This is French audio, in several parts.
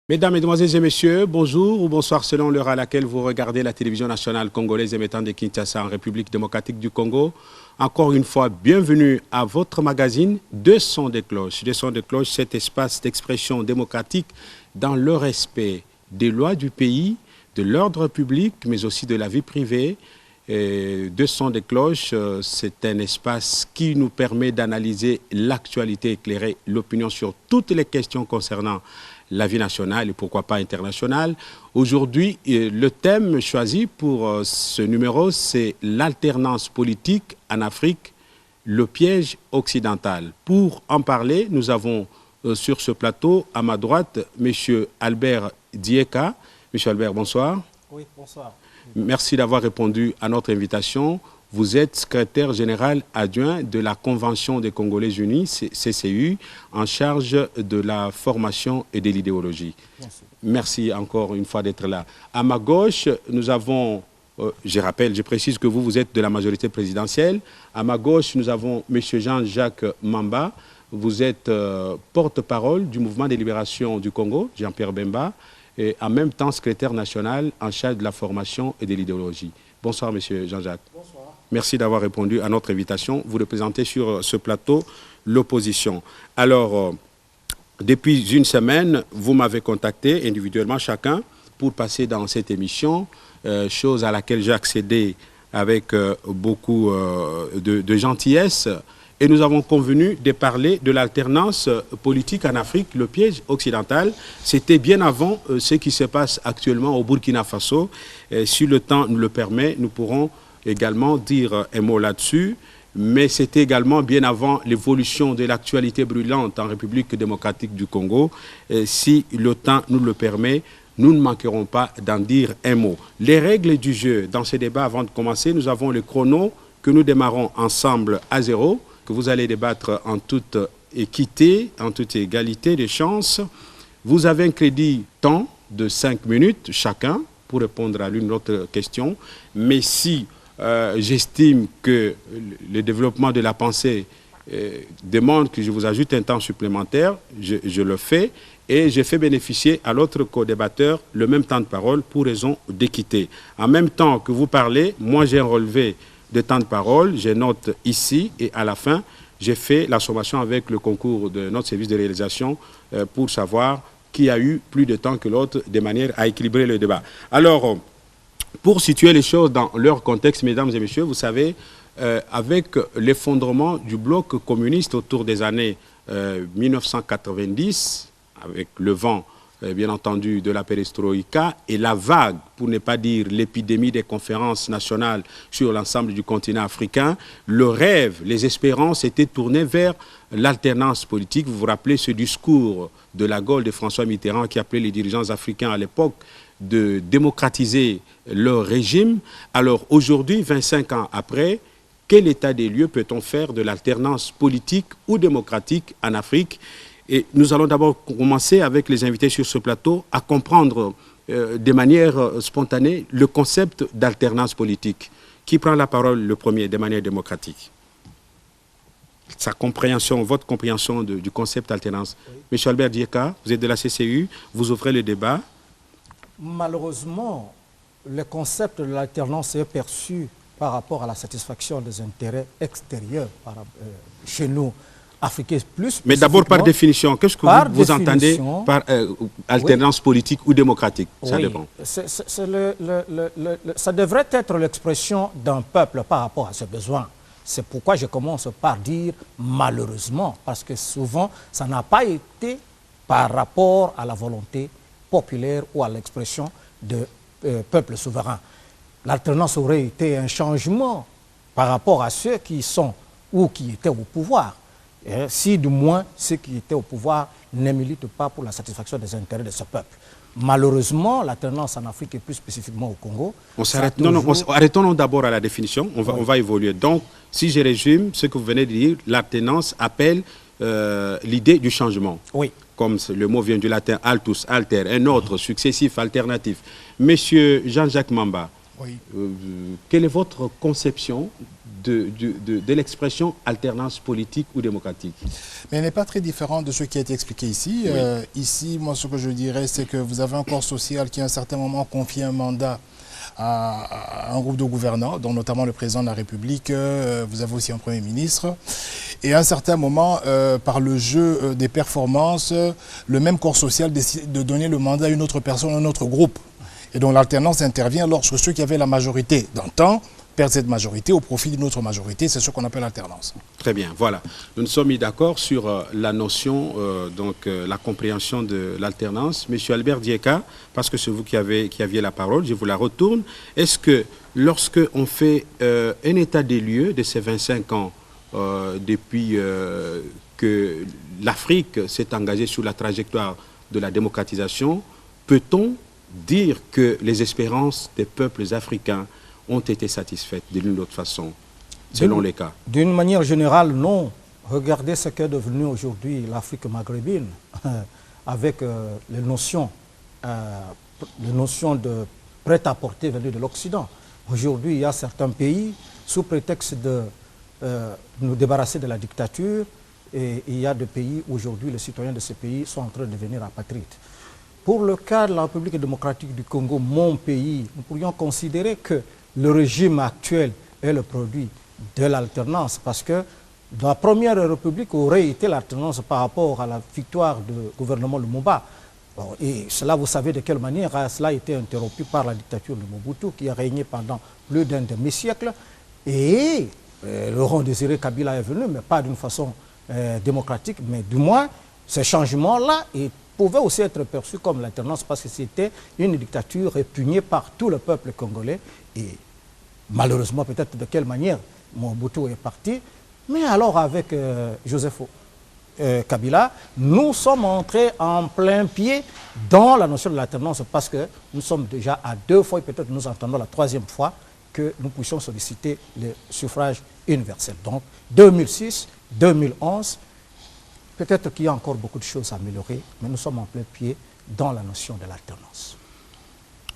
Mesdames, Mesdemoiselles et Messieurs, bonjour ou bonsoir selon l'heure à laquelle vous regardez la télévision nationale congolaise émettant de Kinshasa en République démocratique du Congo. Encore une fois, bienvenue à votre magazine Deux sons de cloche. Deux sons de cloche, cet espace d'expression démocratique dans le respect des lois du pays, de l'ordre public, mais aussi de la vie privée. Deux sons de cloche, c'est un espace qui nous permet d'analyser l'actualité, éclairer l'opinion sur toutes les questions concernant la vie nationale et pourquoi pas internationale. Aujourd'hui, le thème choisi pour ce numéro, c'est l'alternance politique en Afrique, le piège occidental. Pour en parler, nous avons sur ce plateau, à ma droite, M. Albert Dieka. M. Albert, bonsoir. Oui, bonsoir. Merci d'avoir répondu à notre invitation. Vous êtes secrétaire général adjoint de la Convention des Congolais Unis, CCU, en charge de la formation et de l'idéologie. Merci encore une fois d'être là. À ma gauche, nous avons, je précise que vous êtes de la majorité présidentielle. À ma gauche, nous avons M. Jean-Jacques Mamba. Vous êtes porte-parole du mouvement de libération du Congo, Jean-Pierre Bemba, et en même temps secrétaire national en charge de la formation et de l'idéologie. Bonsoir, M. Jean-Jacques. Bonsoir. Merci d'avoir répondu à notre invitation. Vous représentez sur ce plateau l'opposition. Alors, depuis une semaine, vous m'avez contacté individuellement chacun pour passer dans cette émission, chose à laquelle j'ai accédé avec beaucoup de gentillesse. Et nous avons convenu de parler de l'alternance politique en Afrique, le piège occidental. C'était bien avant ce qui se passe actuellement au Burkina Faso. Si le temps nous le permet, nous pourrons également dire un mot là-dessus. Mais c'était également bien avant l'évolution de l'actualité brûlante en République démocratique du Congo. Si le temps nous le permet, nous ne manquerons pas d'en dire un mot. Les règles du jeu dans ce débat, avant de commencer, nous avons le chrono que nous démarrons ensemble à 0, que vous allez débattre en toute équité, en toute égalité de chances. Vous avez un crédit temps de 5 minutes chacun pour répondre à l'une ou l'autre question. Mais si j'estime que le développement de la pensée demande que je vous ajoute un temps supplémentaire, je le fais et je fais bénéficier à l'autre co-débatteur le même temps de parole pour raison d'équité. En même temps que vous parlez, moi j'ai un relevé de temps de parole, je note ici et à la fin, j'ai fait la sommation avec le concours de notre service de réalisation pour savoir qui a eu plus de temps que l'autre de manière à équilibrer le débat. Alors, pour situer les choses dans leur contexte, mesdames et messieurs, vous savez, avec l'effondrement du bloc communiste autour des années 1990, avec le vent bien entendu, de la perestroïka et la vague, pour ne pas dire l'épidémie des conférences nationales sur l'ensemble du continent africain, le rêve, les espérances étaient tournées vers l'alternance politique. Vous vous rappelez ce discours de la Gaulle de François Mitterrand qui appelait les dirigeants africains à l'époque de démocratiser leur régime. Alors aujourd'hui, 25 ans après, quel état des lieux peut-on faire de l'alternance politique ou démocratique en Afrique ? Et nous allons d'abord commencer avec les invités sur ce plateau à comprendre de manière spontanée le concept d'alternance politique. Qui prend la parole le premier de manière démocratique? Sa compréhension, votre compréhension du concept d'alternance. Oui. Monsieur Albert Dieka, vous êtes de la CCU, vous ouvrez le débat. Malheureusement, le concept de l'alternance est perçu par rapport à la satisfaction des intérêts extérieurs chez nous. Africains plus. Mais d'abord, par définition, qu'est-ce que vous entendez par alternance politique ou démocratique? Ça dépend. Ça devrait être l'expression d'un peuple par rapport à ses besoins. C'est pourquoi je commence par dire malheureusement, parce que souvent, ça n'a pas été par rapport à la volonté populaire ou à l'expression de peuple souverain. L'alternance aurait été un changement par rapport à ceux qui sont ou qui étaient au pouvoir. Si du moins ceux qui étaient au pouvoir ne militent pas pour la satisfaction des intérêts de ce peuple. Malheureusement, la tendance en Afrique et plus spécifiquement au Congo... Arrêtons d'abord à la définition, on va évoluer. Donc, si je résume ce que vous venez de dire, l'alternance appelle l'idée du changement. Oui. Comme le mot vient du latin altus, alter, un autre, successif, alternatif. Monsieur Jean-Jacques Mamba, Oui. Quelle est votre conception de l'expression alternance politique ou démocratique? Mais elle n'est pas très différente de ce qui a été expliqué ici. Oui. Ici, moi, ce que je dirais, c'est que vous avez un corps social qui, à un certain moment, confie un mandat à un groupe de gouvernants, dont notamment le président de la République, vous avez aussi un Premier ministre. Et à un certain moment, par le jeu des performances, le même corps social décide de donner le mandat à une autre personne, à un autre groupe. Et donc l'alternance intervient lorsque ceux qui avaient la majorité d'antan perdent cette majorité au profit d'une autre majorité. C'est ce qu'on appelle l'alternance. Très bien, voilà. Nous nous sommes mis d'accord sur la notion, la compréhension de l'alternance. Monsieur Albert Dieka, parce que c'est vous qui aviez la parole, je vous la retourne. Est-ce que lorsque on fait un état des lieux de ces 25 ans depuis que l'Afrique s'est engagée sur la trajectoire de la démocratisation, peut-on dire que les espérances des peuples africains ont été satisfaites de l'une ou l'autre façon, selon les cas? D'une manière générale, non. Regardez ce qu'est devenu aujourd'hui l'Afrique maghrébine, avec les notions de prêt-à-porter venues de l'Occident. Aujourd'hui, il y a certains pays, sous prétexte de nous débarrasser de la dictature, et il y a des pays, aujourd'hui, les citoyens de ces pays sont en train de devenir apatrides. Pour le cas de la République démocratique du Congo, mon pays, nous pourrions considérer que le régime actuel est le produit de l'alternance, parce que la première république aurait été l'alternance par rapport à la victoire du gouvernement Lumumba. Bon, et cela, vous savez de quelle manière cela a été interrompu par la dictature de Mobutu, qui a régné pendant plus d'un demi-siècle. Et Laurent Désiré Kabila est venu, mais pas d'une façon démocratique, mais du moins, ces changements-là pouvaient aussi être perçus comme l'alternance, parce que c'était une dictature répugnée par tout le peuple congolais. Et malheureusement, peut-être de quelle manière Mobutu est parti. Mais alors avec Joseph Kabila, nous sommes entrés en plein pied dans la notion de l'alternance, parce que nous sommes déjà à 2 fois, et peut-être nous entendons la 3e fois, que nous puissions solliciter le suffrage universel. Donc 2006, 2011, peut-être qu'il y a encore beaucoup de choses à améliorer, mais nous sommes en plein pied dans la notion de l'alternance.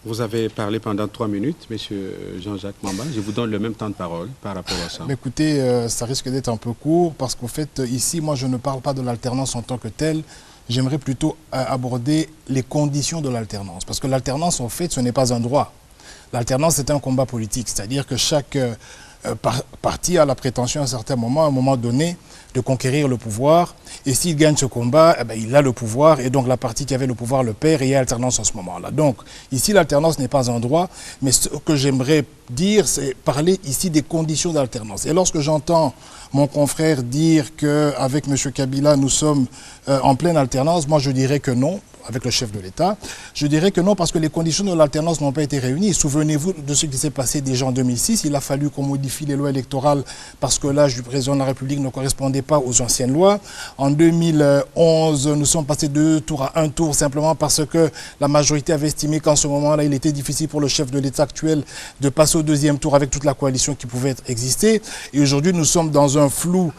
Vous avez parlé pendant 3 minutes, monsieur Jean-Jacques Mamba. Je vous donne le même temps de parole par rapport à ça. Mais écoutez, ça risque d'être un peu court, parce qu'en fait, ici, moi, je ne parle pas de l'alternance en tant que telle. J'aimerais plutôt aborder les conditions de l'alternance. Parce que l'alternance, en fait, ce n'est pas un droit. L'alternance, c'est un combat politique. C'est-à-dire que chaque parti a la prétention à un certain moment, à un moment donné, de conquérir le pouvoir. Et s'il gagne ce combat, eh bien, il a le pouvoir. Et donc la partie qui avait le pouvoir le perd, et il y a alternance en ce moment-là. Donc ici, l'alternance n'est pas un droit. Mais ce que j'aimerais dire, c'est parler ici des conditions d'alternance. Et lorsque j'entends mon confrère dire qu'avec M. Kabila, nous sommes en pleine alternance, moi je dirais que non. Avec le chef de l'État, je dirais que non, parce que les conditions de l'alternance n'ont pas été réunies. Souvenez-vous de ce qui s'est passé déjà en 2006. Il a fallu qu'on modifie les lois électorales parce que l'âge du président de la République ne correspondait pas aux anciennes lois. En 2011, nous sommes passés de 2 tours à 1 tour, simplement parce que la majorité avait estimé qu'en ce moment-là, il était difficile pour le chef de l'État actuel de passer au 2e tour avec toute la coalition qui pouvait exister. Et aujourd'hui, nous sommes dans un flou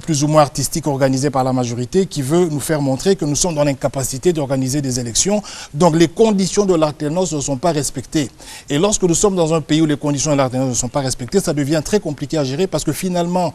plus ou moins artistique organisé par la majorité, qui veut nous faire montrer que nous sommes dans l'incapacité d'organiser des élections. Donc les conditions de l'alternance ne sont pas respectées. Et lorsque nous sommes dans un pays où les conditions de l'alternance ne sont pas respectées, ça devient très compliqué à gérer, parce que finalement,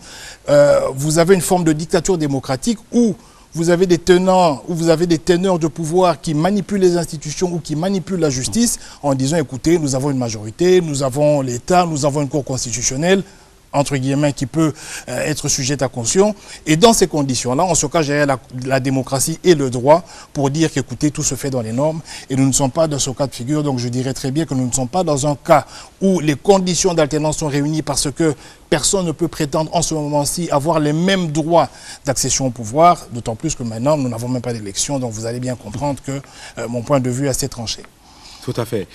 vous avez une forme de dictature démocratique où vous avez des tenants, où vous avez des teneurs de pouvoir qui manipulent les institutions ou qui manipulent la justice en disant, écoutez, nous avons une majorité, nous avons l'État, nous avons une cour constitutionnelle, entre guillemets, qui peut être sujette à caution. Et dans ces conditions-là, on se cache derrière la démocratie et le droit pour dire qu'écoutez, tout se fait dans les normes. Et nous ne sommes pas dans ce cas de figure. Donc je dirais très bien que nous ne sommes pas dans un cas où les conditions d'alternance sont réunies, parce que personne ne peut prétendre en ce moment-ci avoir les mêmes droits d'accession au pouvoir, d'autant plus que maintenant, nous n'avons même pas d'élection. Donc vous allez bien comprendre que mon point de vue est assez tranché. Tout à fait.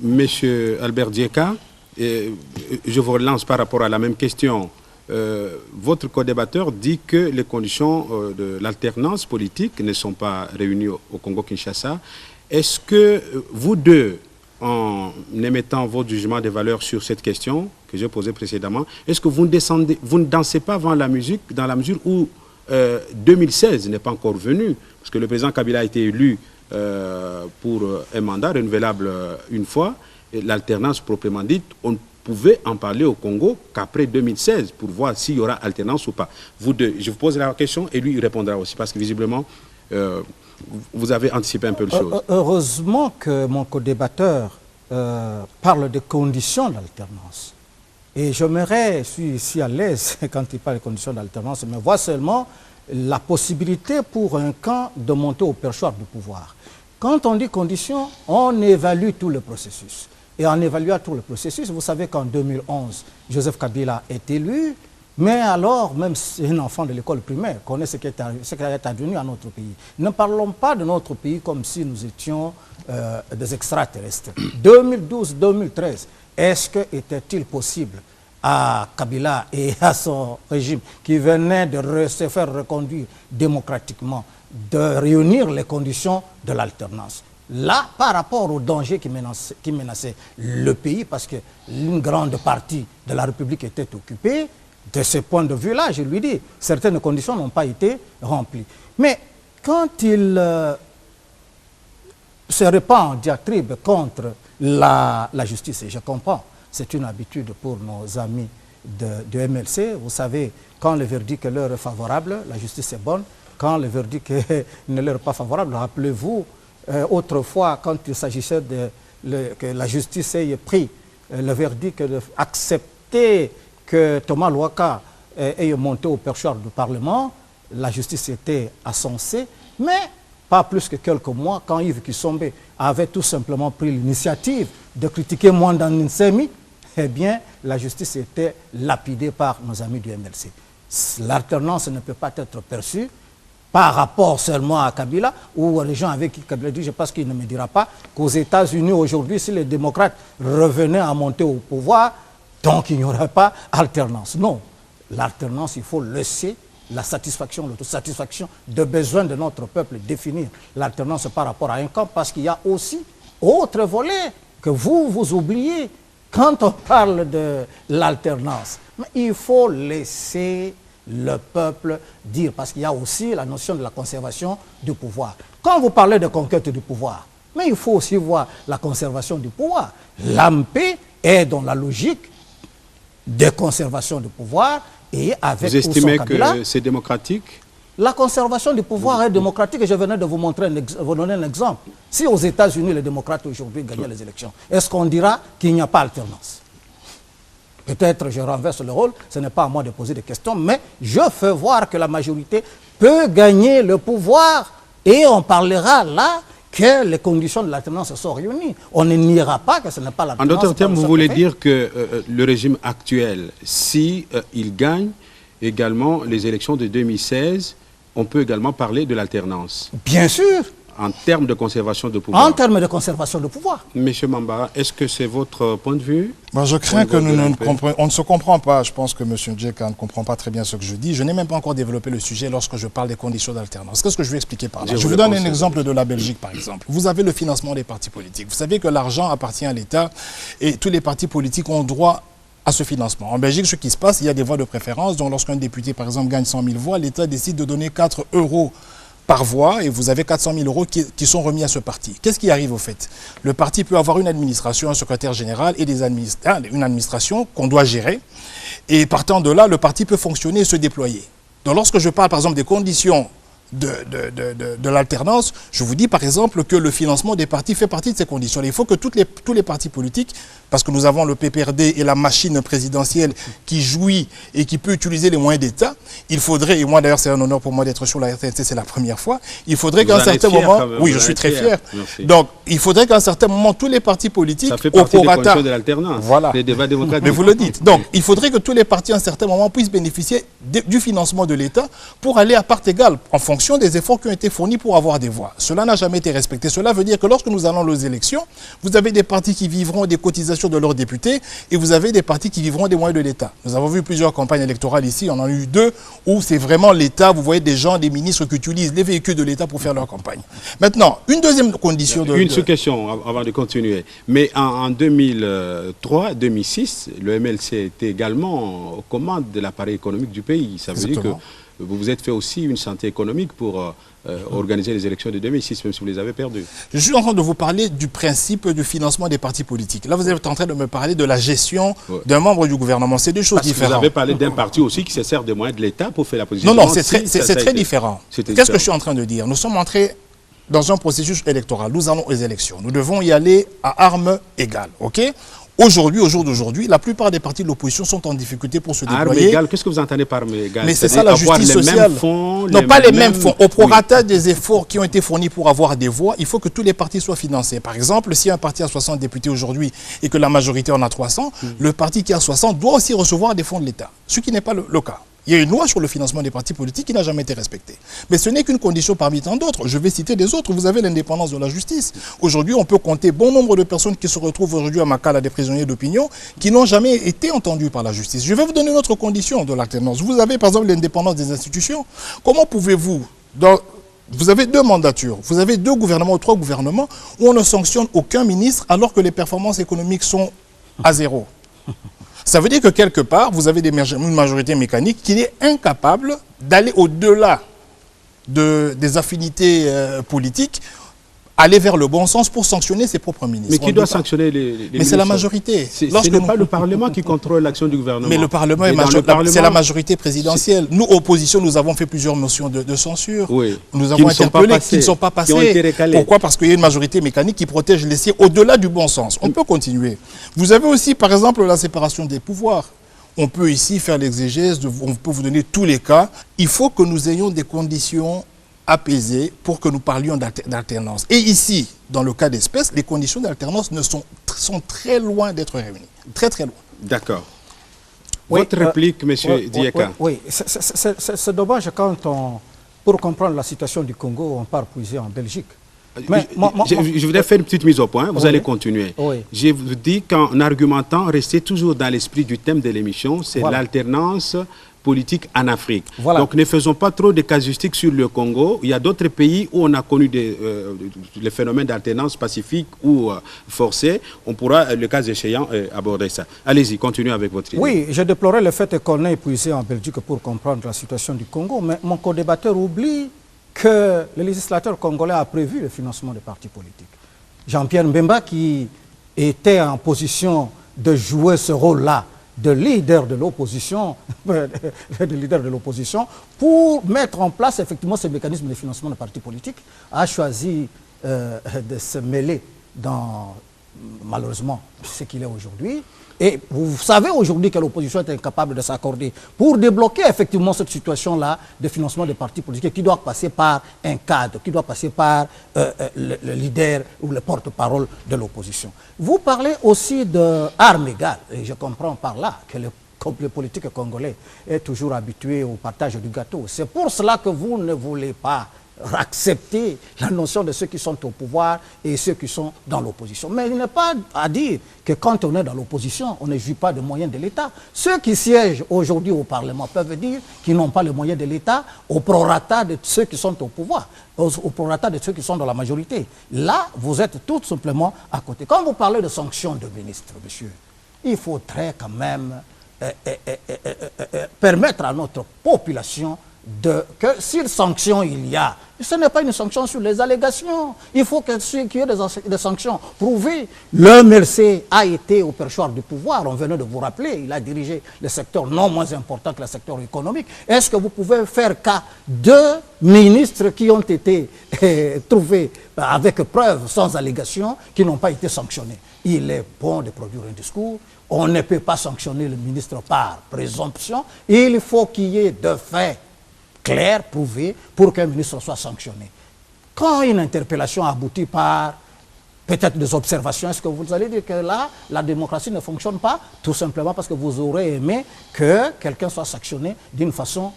Monsieur Albert Dieka, je vous relance par rapport à la même question. Votre co-débatteur dit que les conditions de l'alternance politique ne sont pas réunies au Congo-Kinshasa. Est-ce que vous deux, en émettant votre jugement de valeur sur cette question que j'ai posée précédemment, est-ce que vous ne dansez pas avant la musique, dans la mesure où 2016 n'est pas encore venu, parce que le président Kabila a été élu pour un mandat renouvelable une fois, l'alternance proprement dite, on ne pouvait en parler au Congo qu'après 2016 pour voir s'il y aura alternance ou pas. Vous deux, je vous pose la question et lui il répondra aussi parce que visiblement vous avez anticipé un peu les choses. Heureusement que mon co-débatteur parle des conditions d'alternance. Et je suis ici à l'aise quand il parle des conditions d'alternance, mais vois seulement la possibilité pour un camp de monter au perchoir du pouvoir. Quand on dit conditions, on évalue tout le processus. Et en évaluant tout le processus, vous savez qu'en 2011, Joseph Kabila est élu, mais alors, même si un enfant de l'école primaire connaît ce qui est advenu à notre pays. Ne parlons pas de notre pays comme si nous étions des extraterrestres. 2012-2013, est-ce que était-il possible à Kabila et à son régime qui venait de se faire reconduire démocratiquement de réunir les conditions de l'alternance? Là, par rapport au danger qui menaçait le pays, parce qu'une grande partie de la République était occupée, de ce point de vue-là, je lui dis, certaines conditions n'ont pas été remplies. Mais quand il se répand en diatribe contre la justice, et je comprends, c'est une habitude pour nos amis de MLC, vous savez, quand le verdict leur est favorable, la justice est bonne, quand le verdict ne leur est pas favorable, rappelez-vous, autrefois, quand il s'agissait que la justice ait pris le verdict d'accepter que Thomas Louaka ait monté au perchoir du Parlement, la justice était ascensée, mais pas plus que quelques mois, quand Yves Kissombe avait tout simplement pris l'initiative de critiquer Mwanda Nsemi, eh bien, la justice était lapidée par nos amis du MLC. L'alternance ne peut pas être perçue par rapport seulement à Kabila ou les gens avec qui Kabila dit, je pense qu'il ne me dira pas qu'aux États-Unis aujourd'hui, si les démocrates revenaient à monter au pouvoir, donc il n'y aurait pas alternance. Non, l'alternance, il faut laisser la satisfaction, l'autosatisfaction de besoins de notre peuple définir l'alternance par rapport à un camp, parce qu'il y a aussi autre volet que vous oubliez quand on parle de l'alternance. Mais il faut laisser le peuple dire, parce qu'il y a aussi la notion de la conservation du pouvoir. Quand vous parlez de conquête du pouvoir, mais il faut aussi voir la conservation du pouvoir. L'AMP est dans la logique de conservation du pouvoir et avec vous estimez que c'est démocratique? La conservation du pouvoir est démocratique et je venais de vous montrer, vous donner un exemple. Si aux États-Unis, les démocrates aujourd'hui gagnaient les élections, est-ce qu'on dira qu'il n'y a pas alternance? Peut-être je renverse le rôle, ce n'est pas à moi de poser des questions, mais je fais voir que la majorité peut gagner le pouvoir et on parlera là que les conditions de l'alternance sont réunies. On ne niera pas que ce n'est pas l'alternance. En d'autres termes, vous voulez dire que le régime actuel, si il gagne également les élections de 2016, on peut également parler de l'alternance? Bien sûr. En termes de conservation de pouvoir. En termes de conservation de pouvoir. Monsieur Mambara, est-ce que c'est votre point de vue? Moi, je crains que on ne se comprend pas. Je pense que M. Djeka ne comprend pas très bien ce que je dis. Je n'ai même pas encore développé le sujet lorsque je parle des conditions d'alternance. Qu'est-ce que je vais expliquer par là? Je vous donne un exemple de la Belgique, par exemple. Vous avez le financement des partis politiques. Vous savez que l'argent appartient à l'État et tous les partis politiques ont droit à ce financement. En Belgique, ce qui se passe, il y a des voix de préférence. Donc, lorsqu'un député, par exemple, gagne 100 000 voix, l'État décide de donner 4 € par voix, et vous avez 400 000 € qui sont remis à ce parti. Qu'est-ce qui arrive au fait? Le parti peut avoir une administration, un secrétaire général et une administration qu'on doit gérer. Et partant de là, le parti peut fonctionner et se déployer. Donc lorsque je parle par exemple des conditions de l'alternance, je vous dis par exemple que le financement des partis fait partie de ces conditions. Il faut que tous les partis politiques, parce que nous avons le PPRD et la machine présidentielle qui jouit et qui peut utiliser les moyens d'État, il faudrait, et moi d'ailleurs c'est un honneur pour moi d'être sur la RTNC, c'est la première fois, il faudrait qu'à un certain moment, oui je suis très fier, donc il faudrait qu'à un certain moment tous les partis politiques, ça fait partie des conditions de l'alternance, voilà, les débats démocratiques. Mais vous le dites, donc il faudrait que tous les partis à un certain moment puissent bénéficier du financement de l'État pour aller à part égale en fonction des efforts qui ont été fournis pour avoir des voix. Cela n'a jamais été respecté. Cela veut dire que lorsque nous allons aux élections, vous avez des partis qui vivront des cotisations de leurs députés et vous avez des partis qui vivront des moyens de l'État. Nous avons vu plusieurs campagnes électorales ici, on en a eu 2 où c'est vraiment l'État, vous voyez des gens, des ministres qui utilisent les véhicules de l'État pour faire leur campagne. Maintenant, une deuxième condition Une sous-question avant de continuer. Mais en 2003-2006, le MLC était également aux commandes de l'appareil économique du pays. Ça veut dire que vous vous êtes fait aussi une santé économique pour organiser les élections de 2006, même si vous les avez perdues. Je suis en train de vous parler du principe du financement des partis politiques. Là, vous êtes en train de me parler de la gestion d'un membre du gouvernement. C'est deux choses différentes. Vous avez parlé d'un parti aussi qui se sert des moyens de l'État pour faire la position. Non, c'est très différent. Qu'est-ce que je suis en train de dire? Nous sommes entrés dans un processus électoral. Nous allons aux élections. Nous devons y aller à armes égales. OK? Aujourd'hui, au jour d'aujourd'hui, la plupart des partis de l'opposition sont en difficulté pour se déployer. Armes égales, qu'est-ce que vous entendez par armes égales? Mais c'est ça la justice sociale. Non, pas les mêmes fonds. Au prorata des efforts qui ont été fournis pour avoir des voix, il faut que tous les partis soient financés. Par exemple, si un parti a 60 députés aujourd'hui et que la majorité en a 300, le parti qui a 60 doit aussi recevoir des fonds de l'État, ce qui n'est pas le cas. Il y a une loi sur le financement des partis politiques qui n'a jamais été respectée. Mais ce n'est qu'une condition parmi tant d'autres. Je vais citer des autres. Vous avez l'indépendance de la justice. Aujourd'hui, on peut compter bon nombre de personnes qui se retrouvent aujourd'hui à Makala, des prisonniers d'opinion, qui n'ont jamais été entendus par la justice. Je vais vous donner une autre condition de l'alternance. Vous avez par exemple l'indépendance des institutions. Comment pouvez-vous, vous avez 2 mandatures, vous avez 2 gouvernements ou 3 gouvernements où on ne sanctionne aucun ministre alors que les performances économiques sont à 0. Ça veut dire que quelque part, vous avez une majorité mécanique qui est incapable d'aller au-delà des affinités politiques, aller vers le bon sens pour sanctionner ses propres ministres. Mais qui doit sanctionner les ministres? Mais c'est la majorité. Ce n'est pas le Parlement qui contrôle l'action du gouvernement. Mais le Parlement, c'est la majorité présidentielle. Nous, opposition, nous avons fait plusieurs motions de censure. Oui. Nous avons interpellé qui ne sont pas passées. Pourquoi? Parce qu'il y a une majorité mécanique qui protège les siens au-delà du bon sens. On peut continuer. Vous avez aussi, par exemple, la séparation des pouvoirs. On peut ici faire l'exégèse, on peut vous donner tous les cas. Il faut que nous ayons des conditions apaisées pour que nous parlions d'alternance. Et ici, dans le cas d'espèce, les conditions d'alternance sont très loin d'être réunies. Très, très loin. D'accord. Votre réplique, M. Dieka. Oui, c'est dommage quand pour comprendre la situation du Congo, on part puiser en Belgique. Mais, je voudrais faire une petite mise au point, vous allez continuer. Je vous dis qu'en argumentant, restez toujours dans l'esprit du thème de l'émission, c'est l'alternance politique en Afrique. Voilà. Donc ne faisons pas trop de casuistique sur le Congo. Il y a d'autres pays où on a connu les phénomènes d'alternance pacifique ou forcée. On pourra, le cas échéant, aborder ça. Allez-y, continuez avec votre idée. Oui, je déplorais le fait qu'on ait épuisé en Belgique pour comprendre la situation du Congo, mais mon co-débatteur oublie que le législateur congolais a prévu le financement des partis politiques. Jean-Pierre Mbemba, qui était en position de jouer ce rôle-là, de leader de l'opposition, pour mettre en place effectivement ce mécanisme de financement des partis politiques, a choisi de se mêler dans, malheureusement, ce qu'il est aujourd'hui. Et vous savez aujourd'hui que l'opposition est incapable de s'accorder pour débloquer effectivement cette situation-là de financement des partis politiques qui doit passer par un cadre, qui doit passer par le leader ou le porte-parole de l'opposition. Vous parlez aussi d'armes égales, et je comprends par là que le politique congolais est toujours habitué au partage du gâteau. C'est pour cela que vous ne voulez pas accepter la notion de ceux qui sont au pouvoir et ceux qui sont dans l'opposition. Mais il n'est pas à dire que quand on est dans l'opposition, on ne joue pas de moyens de l'État. Ceux qui siègent aujourd'hui au Parlement peuvent dire qu'ils n'ont pas les moyens de l'État au prorata de ceux qui sont au pouvoir, au prorata de ceux qui sont dans la majorité. Là, vous êtes tout simplement à côté. Quand vous parlez de sanctions de ministres, monsieur, il faudrait quand même permettre à notre population que si sanction il y a, ce n'est pas une sanction sur les allégations. Il faut qu'il y ait des sanctions prouvées. Le MLC a été au perchoir du pouvoir, on venait de vous rappeler, il a dirigé le secteur non moins important que le secteur économique. Est-ce que vous pouvez faire cas de ministres qui ont été trouvés avec preuve, sans allégation, qui n'ont pas été sanctionnés? Il est bon de produire un discours. On ne peut pas sanctionner le ministre par présomption. Il faut qu'il y ait de faits clair, prouvé, pour qu'un ministre soit sanctionné. Quand une interpellation aboutit par peut-être des observations, est-ce que vous allez dire que là, la démocratie ne fonctionne pas? Tout simplement parce que vous aurez aimé que quelqu'un soit sanctionné d'une façon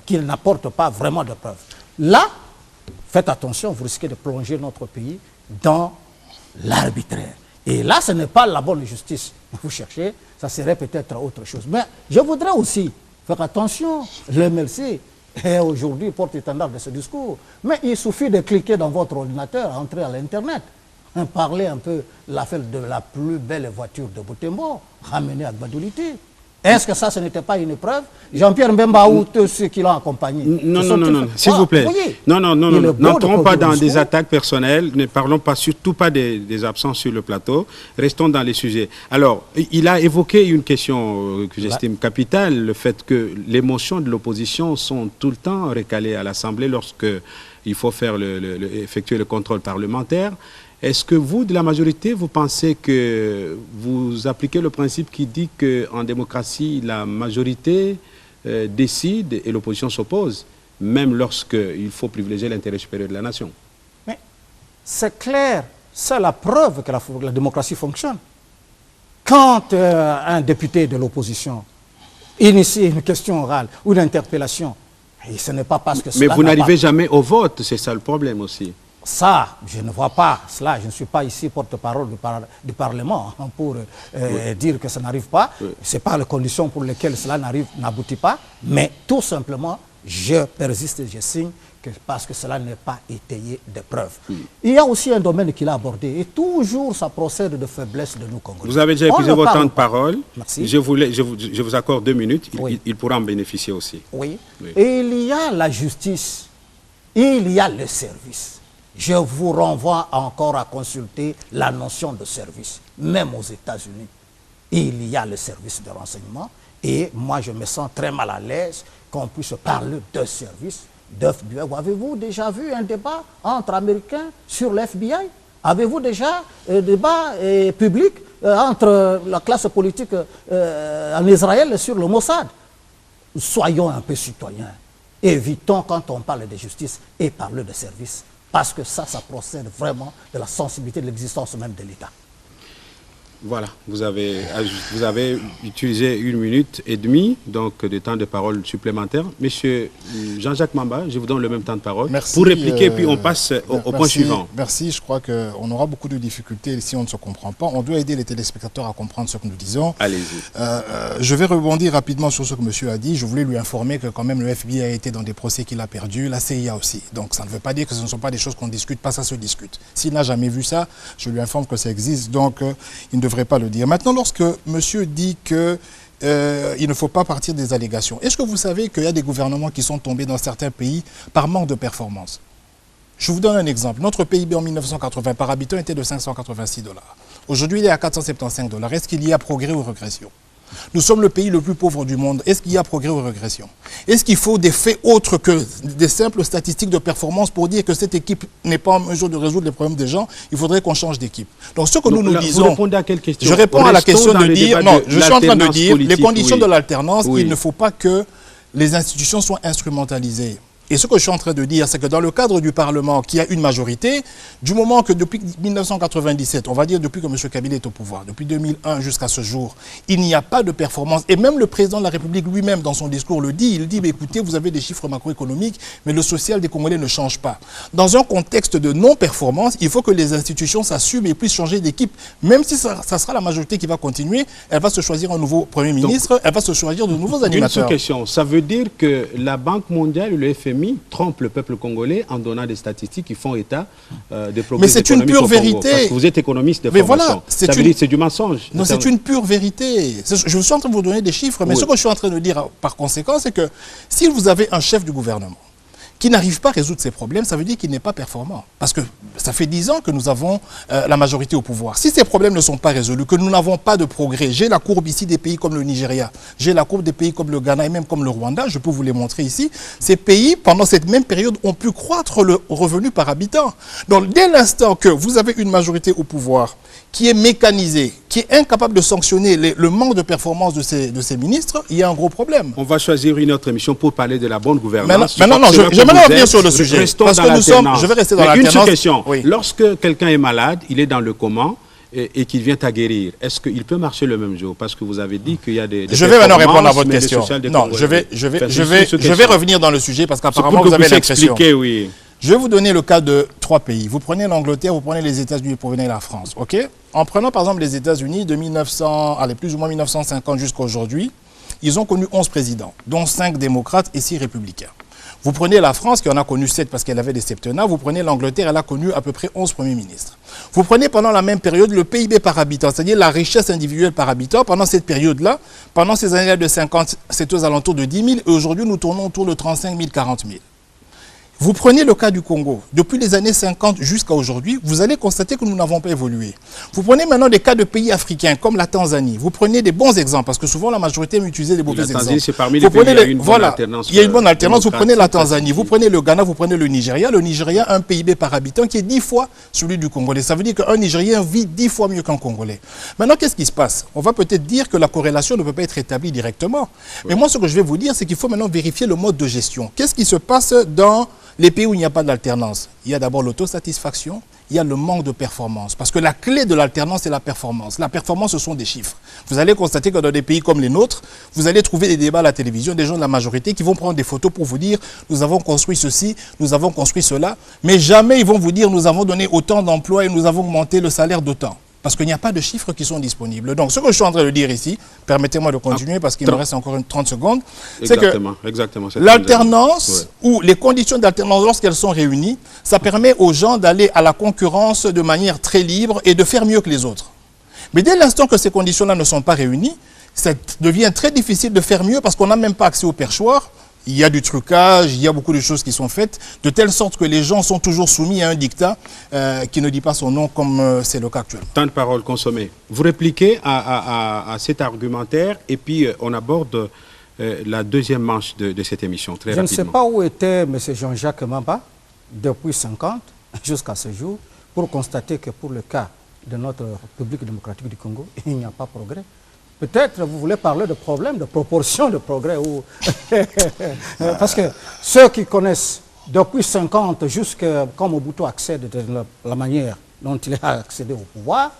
qui n'apporte pas vraiment de preuves. Là, faites attention, vous risquez de plonger notre pays dans l'arbitraire. Et là, ce n'est pas la bonne justice que vous cherchez, ça serait peut-être autre chose. Mais je voudrais aussi faire attention, le MLC est aujourd'hui porte-étendard de ce discours. Mais il suffit de cliquer dans votre ordinateur, entrer à l'Internet, parler un peu de la plus belle voiture de Butembo, ramener à Gbadolité. Est-ce que ça, ce n'était pas une épreuve? Jean-Pierre Mbemba ou tous ceux qui l'ont accompagné? Non, s'il vous plaît. Non, n'entrons pas dans des attaques personnelles, ne parlons pas, surtout pas des absences sur le plateau, restons dans les sujets. Alors, il a évoqué une question que j'estime capitale, le fait que les motions de l'opposition sont tout le temps recalées à l'Assemblée lorsque il faut faire effectuer le contrôle parlementaire. Est-ce que vous, de la majorité, vous pensez que vous appliquez le principe qui dit qu'en démocratie, la majorité décide et l'opposition s'oppose, même lorsqu'il faut privilégier l'intérêt supérieur de la nation? Mais c'est clair, c'est la preuve que la démocratie fonctionne. Quand un député de l'opposition initie une question orale ou une interpellation, et ce n'est pas parce que Mais vous n'arrivez jamais au vote, c'est ça le problème aussi. Ça, je ne vois pas cela. Je ne suis pas ici porte-parole du Parlement pour dire que ça n'arrive pas. Ce n'est pas les conditions pour lesquelles cela n'aboutit pas. Mais tout simplement, je persiste et je signe parce que cela n'est pas étayé de preuves. Il y a aussi un domaine qu'il a abordé. Et toujours, ça procède de faiblesse de nous Congolais. Vous avez déjà épuisé votre temps de parole. Merci. Je vous accorde 2 minutes. Il pourra en bénéficier aussi. Oui. Et il y a la justice. Il y a le service. Je vous renvoie encore à consulter la notion de service. Même aux États-Unis, il y a le service de renseignement. Et moi, je me sens très mal à l'aise qu'on puisse parler de service, d'FBI. Avez-vous déjà vu un débat entre Américains sur l'FBI? Avez-vous déjà un débat public entre la classe politique en Israël sur le Mossad? Soyons un peu citoyens. Évitons, quand on parle de justice, et parler de service. Parce que ça procède vraiment de la sensibilité de l'existence même de l'État. Voilà, vous avez utilisé 1 minute et demie, donc de temps de parole supplémentaire. Monsieur Jean-Jacques Mamba, je vous donne le même temps de parole. Merci, pour répliquer, puis on passe au point suivant. Merci, je crois qu'on aura beaucoup de difficultés si on ne se comprend pas. On doit aider les téléspectateurs à comprendre ce que nous disons. Allez-y. Je vais rebondir rapidement sur ce que monsieur a dit. Je voulais lui informer que quand même le FBI a été dans des procès qu'il a perdus, la CIA aussi. Donc ça ne veut pas dire que ce ne sont pas des choses qu'on discute, pas ça se discute. S'il n'a jamais vu ça, je lui informe que ça existe, donc il ne devrait pas le dire. Maintenant, lorsque monsieur dit que il ne faut pas partir des allégations, est-ce que vous savez qu'il y a des gouvernements qui sont tombés dans certains pays par manque de performance? Je vous donne un exemple. Notre PIB en 1980 par habitant était de 586 $. Aujourd'hui, il est à 475 $. Est-ce qu'il y a progrès ou régression? Nous sommes le pays le plus pauvre du monde. Est-ce qu'il y a progrès ou régression? Est-ce qu'il faut des faits autres que des simples statistiques de performance pour dire que cette équipe n'est pas en mesure de résoudre les problèmes des gens? Il faudrait qu'on change d'équipe. Donc ce que nous disons... Vous répondez à quelle question? Je réponds à la question de dire... Non, je suis en train de dire les conditions de l'alternance, il ne faut pas que les institutions soient instrumentalisées. Et ce que je suis en train de dire, c'est que dans le cadre du Parlement, qui a une majorité, du moment que depuis 1997, on va dire depuis que M. Kabila est au pouvoir, depuis 2001 jusqu'à ce jour, il n'y a pas de performance. Et même le président de la République lui-même, dans son discours, le dit. Il dit, mais écoutez, vous avez des chiffres macroéconomiques, mais le social des Congolais ne change pas. Dans un contexte de non-performance, il faut que les institutions s'assument et puissent changer d'équipe. Même si ça sera la majorité qui va continuer, elle va se choisir un nouveau Premier ministre, elle va se choisir de nouveaux animateurs. Une question, ça veut dire que la Banque mondiale ou le FMI trompe le peuple congolais en donnant des statistiques qui font état des progrès. Mais c'est une pure vérité. Parce que vous êtes économiste de formation. Voilà, c'est du mensonge. Non, c'est une pure vérité. Je suis en train de vous donner des chiffres, mais ce que je suis en train de dire par conséquent, c'est que si vous avez un chef du gouvernement qui n'arrive pas à résoudre ces problèmes, ça veut dire qu'il n'est pas performant. Parce que ça fait 10 ans que nous avons la majorité au pouvoir. Si ces problèmes ne sont pas résolus, que nous n'avons pas de progrès, j'ai la courbe ici des pays comme le Nigeria, j'ai la courbe des pays comme le Ghana et même comme le Rwanda, je peux vous les montrer ici. Ces pays, pendant cette même période, ont pu croître le revenu par habitant. Donc dès l'instant que vous avez une majorité au pouvoir qui est mécanisée, qui est incapable de sanctionner le manque de performance de ces ministres, il y a un gros problème. On va choisir une autre émission pour parler de la bonne gouvernance. Maintenant, non, j'aimerais revenir sur le sujet. Parce que je vais rester dans l'alternance. Une seule question. Oui. Lorsque quelqu'un est malade, il est dans le coma et qu'il vient à guérir, est-ce qu'il peut marcher le même jour? Parce que vous avez dit qu'il y a des je vais maintenant répondre à votre question. Non, je vais revenir dans le sujet parce qu'apparemment vous avez l'impression. Oui. Je vais vous donner le cas de 3 pays. Vous prenez l'Angleterre, vous prenez les États-Unis, vous prenez la France. Ok? En prenant par exemple les États-Unis de plus ou moins 1950 jusqu'à aujourd'hui, ils ont connu 11 présidents, dont 5 démocrates et 6 républicains. Vous prenez la France, qui en a connu 7 parce qu'elle avait des septennats. Vous prenez l'Angleterre, elle a connu à peu près 11 premiers ministres. Vous prenez pendant la même période le PIB par habitant, c'est-à-dire la richesse individuelle par habitant. Pendant cette période-là, pendant ces années-là de 50, c'est aux alentours de 10 000. Et aujourd'hui, nous tournons autour de 35 000, 40 000. Vous prenez le cas du Congo, depuis les années 50 jusqu'à aujourd'hui, vous allez constater que nous n'avons pas évolué. Vous prenez maintenant des cas de pays africains comme la Tanzanie, vous prenez des bons exemples, parce que souvent la majorité utilisait des mauvais exemples. La Tanzanie, c'est parmi les pays où il y a une bonne alternance. Il y a une bonne alternance, vous prenez la Tanzanie, vous prenez le Ghana, vous prenez le Nigeria. Le Nigeria a un PIB par habitant qui est 10 fois celui du Congolais. Ça veut dire qu'un Nigérien vit 10 fois mieux qu'un Congolais. Maintenant, qu'est-ce qui se passe? On va peut-être dire que la corrélation ne peut pas être établie directement. Mais moi, ce que je vais vous dire, c'est qu'il faut maintenant vérifier le mode de gestion. Qu'est-ce qui se passe dans les pays où il n'y a pas d'alternance? Il y a d'abord l'autosatisfaction, il y a le manque de performance. Parce que la clé de l'alternance, c'est la performance. La performance, ce sont des chiffres. Vous allez constater que dans des pays comme les nôtres, vous allez trouver des débats à la télévision, des gens de la majorité qui vont prendre des photos pour vous dire « nous avons construit ceci, nous avons construit cela ». Mais jamais ils vont vous dire « nous avons donné autant d'emplois et nous avons augmenté le salaire d'autant ». Parce qu'il n'y a pas de chiffres qui sont disponibles. Donc, ce que je suis en train de dire ici, permettez-moi de continuer parce qu'il me reste encore 30 secondes, c'est que l'alternance ou les conditions d'alternance, lorsqu'elles sont réunies, ça permet aux gens d'aller à la concurrence de manière très libre et de faire mieux que les autres. Mais dès l'instant que ces conditions-là ne sont pas réunies, ça devient très difficile de faire mieux parce qu'on n'a même pas accès au perchoir. Il y a du trucage, il y a beaucoup de choses qui sont faites, de telle sorte que les gens sont toujours soumis à un dictat qui ne dit pas son nom comme c'est le cas actuellement. Tant de paroles consommées. Vous répliquez à cet argumentaire et puis on aborde la deuxième manche de cette émission, très rapidement. Je ne sais pas où était M. Jean-Jacques Mamba depuis 50 jusqu'à ce jour pour constater que pour le cas de notre République démocratique du Congo, il n'y a pas de progrès. Peut-être vous voulez parler de problème, de proportion de progrès. Ou parce que ceux qui connaissent depuis 50 jusqu'à quand Mobutu accède de la manière dont il a accédé au pouvoir,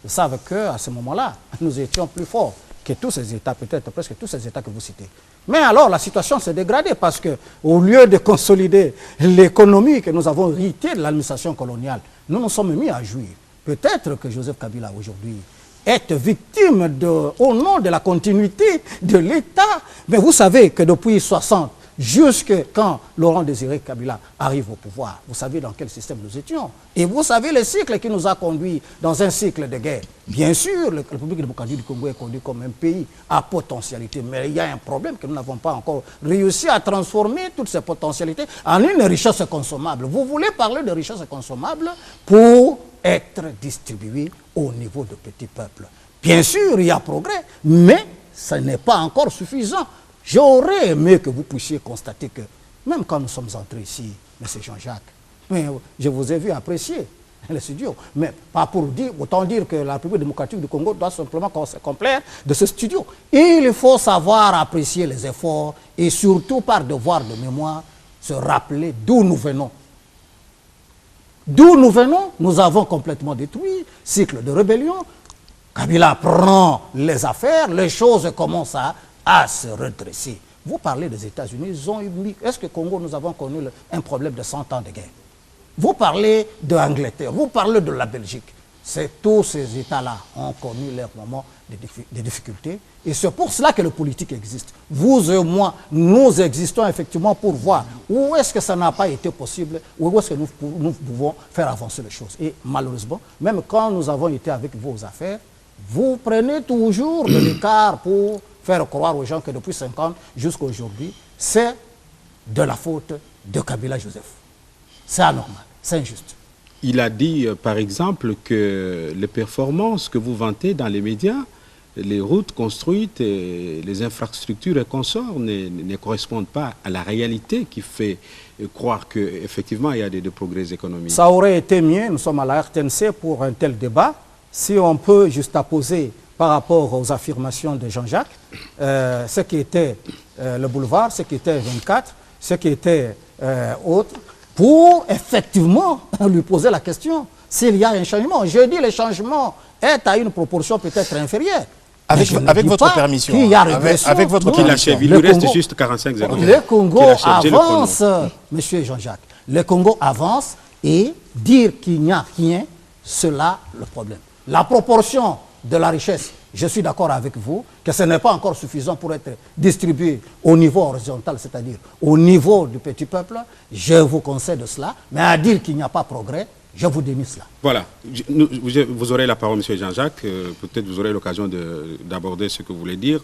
ils savent qu'à ce moment-là, nous étions plus forts que tous ces États, peut-être presque tous ces États que vous citez. Mais alors la situation s'est dégradée parce qu'au lieu de consolider l'économie que nous avons héritée de l'administration coloniale, nous nous sommes mis à jouir. Peut-être que Joseph Kabila aujourd'hui est victime au nom de la continuité de l'État. Mais vous savez que depuis 60, jusque quand Laurent Désiré Kabila arrive au pouvoir, vous savez dans quel système nous étions. Et vous savez le cycle qui nous a conduits dans un cycle de guerre. Bien sûr, la République démocratique du Congo est conduite comme un pays à potentialité, mais il y a un problème que nous n'avons pas encore réussi à transformer toutes ces potentialités en une richesse consommable. Vous voulez parler de richesse consommable pour être distribuée au niveau de petits peuples. Bien sûr, il y a progrès, mais ce n'est pas encore suffisant. J'aurais aimé que vous puissiez constater que, même quand nous sommes entrés ici, M. Jean-Jacques, mais je vous ai vu apprécier le studio, mais pas pour dire, autant dire que la République démocratique du Congo doit simplement se complaire de ce studio. Il faut savoir apprécier les efforts et surtout par devoir de mémoire, se rappeler d'où nous venons. D'où nous venons, nous avons complètement détruit, cycle de rébellion. Kabila prend les affaires, les choses commencent à se redresser. Vous parlez des États-Unis, ils ont eu... Est-ce que Congo, nous avons connu un problème de 100 ans de guerre? Vous parlez de l'Angleterre, vous parlez de la Belgique. Tous ces États-là ont connu leur moment de difficultés. Et c'est pour cela que le politique existe. Vous et moi, nous existons effectivement pour voir où est-ce que ça n'a pas été possible, où est-ce que nous pouvons faire avancer les choses. Et malheureusement, même quand nous avons été avec vos affaires, vous prenez toujours de l'écart pour faire croire aux gens que depuis 50 jusqu'à aujourd'hui, c'est de la faute de Kabila Joseph. C'est anormal, c'est injuste. Il a dit, par exemple, que les performances que vous vantez dans les médias, les routes construites, et les infrastructures et consorts ne correspondent pas à la réalité qui fait croire qu'effectivement il y a des progrès économiques. Ça aurait été mieux, nous sommes à la RTNC pour un tel débat, si on peut juxtaposer par rapport aux affirmations de Jean-Jacques, ce qui était le boulevard, ce qui était 24, ce qui était autre, pour effectivement lui poser la question s'il y a un changement. Je dis le changement est à une proportion peut-être inférieure. Avec votre permission. Avec votre permission. Il lui reste juste 45 secondes. Le Congo avance, monsieur Jean-Jacques. Le Congo avance et dire qu'il n'y a rien, c'est là le problème. La proportion de la richesse je suis d'accord avec vous que ce n'est pas encore suffisant pour être distribué au niveau horizontal, c'est-à-dire au niveau du petit peuple. Je vous concède cela, mais à dire qu'il n'y a pas progrès, je vous dénie cela. Voilà. Vous aurez la parole, M. Jean-Jacques. Peut-être vous aurez l'occasion d'aborder ce que vous voulez dire.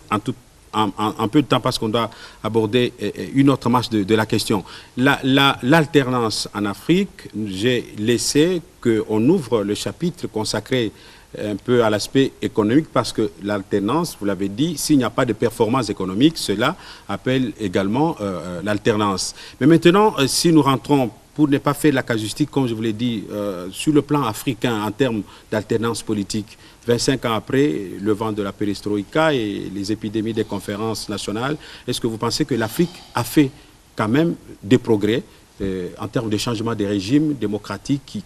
En peu de temps, parce qu'on doit aborder une autre marche de la question. L'alternance en Afrique, j'ai laissé qu'on ouvre le chapitre consacré un peu à l'aspect économique, parce que l'alternance, vous l'avez dit, s'il n'y a pas de performance économique, cela appelle également l'alternance. Mais maintenant, si nous rentrons, pour ne pas faire la casuistique, comme je vous l'ai dit, sur le plan africain, en termes d'alternance politique, 25 ans après le vent de la perestroïka et les épidémies des conférences nationales, est-ce que vous pensez que l'Afrique a fait quand même des progrès en termes de changement des régimes démocratiques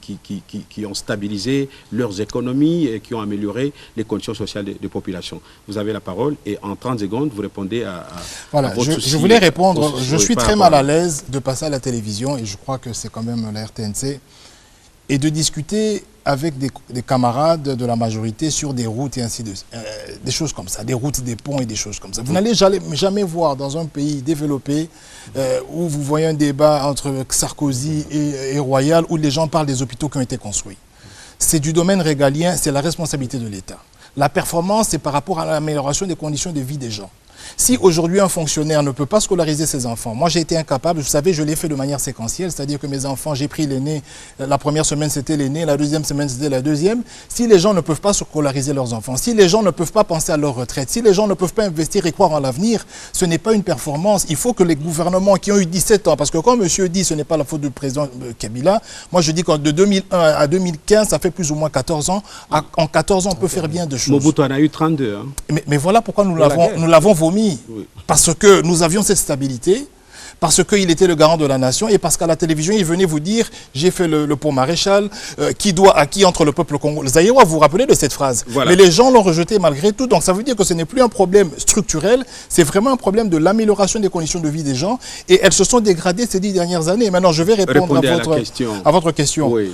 qui ont stabilisé leurs économies et qui ont amélioré les conditions sociales des populations? Vous avez la parole et en 30 secondes, vous répondez à votre souci. Je voulais répondre. Je suis très mal à l'aise de passer à la télévision, et je crois que c'est quand même la RTNC, et de discuter avec des camarades de la majorité sur des routes et ainsi de suite. Des choses comme ça, des routes, des ponts et des choses comme ça. Vous n'allez jamais voir dans un pays développé où vous voyez un débat entre Sarkozy et Royal où les gens parlent des hôpitaux qui ont été construits. C'est du domaine régalien, c'est la responsabilité de l'État. La performance, c'est par rapport à l'amélioration des conditions de vie des gens. Si aujourd'hui un fonctionnaire ne peut pas scolariser ses enfants, moi j'ai été incapable, vous savez, je l'ai fait de manière séquentielle, c'est-à-dire que mes enfants, j'ai pris l'aîné, la première semaine c'était l'aîné, la deuxième semaine c'était la deuxième. Si les gens ne peuvent pas scolariser leurs enfants, si les gens ne peuvent pas penser à leur retraite, si les gens ne peuvent pas investir et croire en l'avenir, ce n'est pas une performance. Il faut que les gouvernements qui ont eu 17 ans, parce que comme monsieur dit, ce n'est pas la faute du président Kabila, moi je dis que de 2001 à 2015, ça fait plus ou moins 14 ans. En 14 ans, on peut faire bien de choses. Mobutu en a eu 32. Hein. Mais voilà pourquoi nous l'avons vomi. Oui. Parce que nous avions cette stabilité, parce qu'il était le garant de la nation et parce qu'à la télévision, il venait vous dire « j'ai fait le pont maréchal, qui doit à qui entre le peuple congolais ». Zaïrois, vous vous rappelez de cette phrase. Voilà. Mais les gens l'ont rejeté malgré tout. Donc ça veut dire que ce n'est plus un problème structurel, c'est vraiment un problème de l'amélioration des conditions de vie des gens. Et elles se sont dégradées ces 10 dernières années. Et maintenant, je vais répondre à votre question. Oui.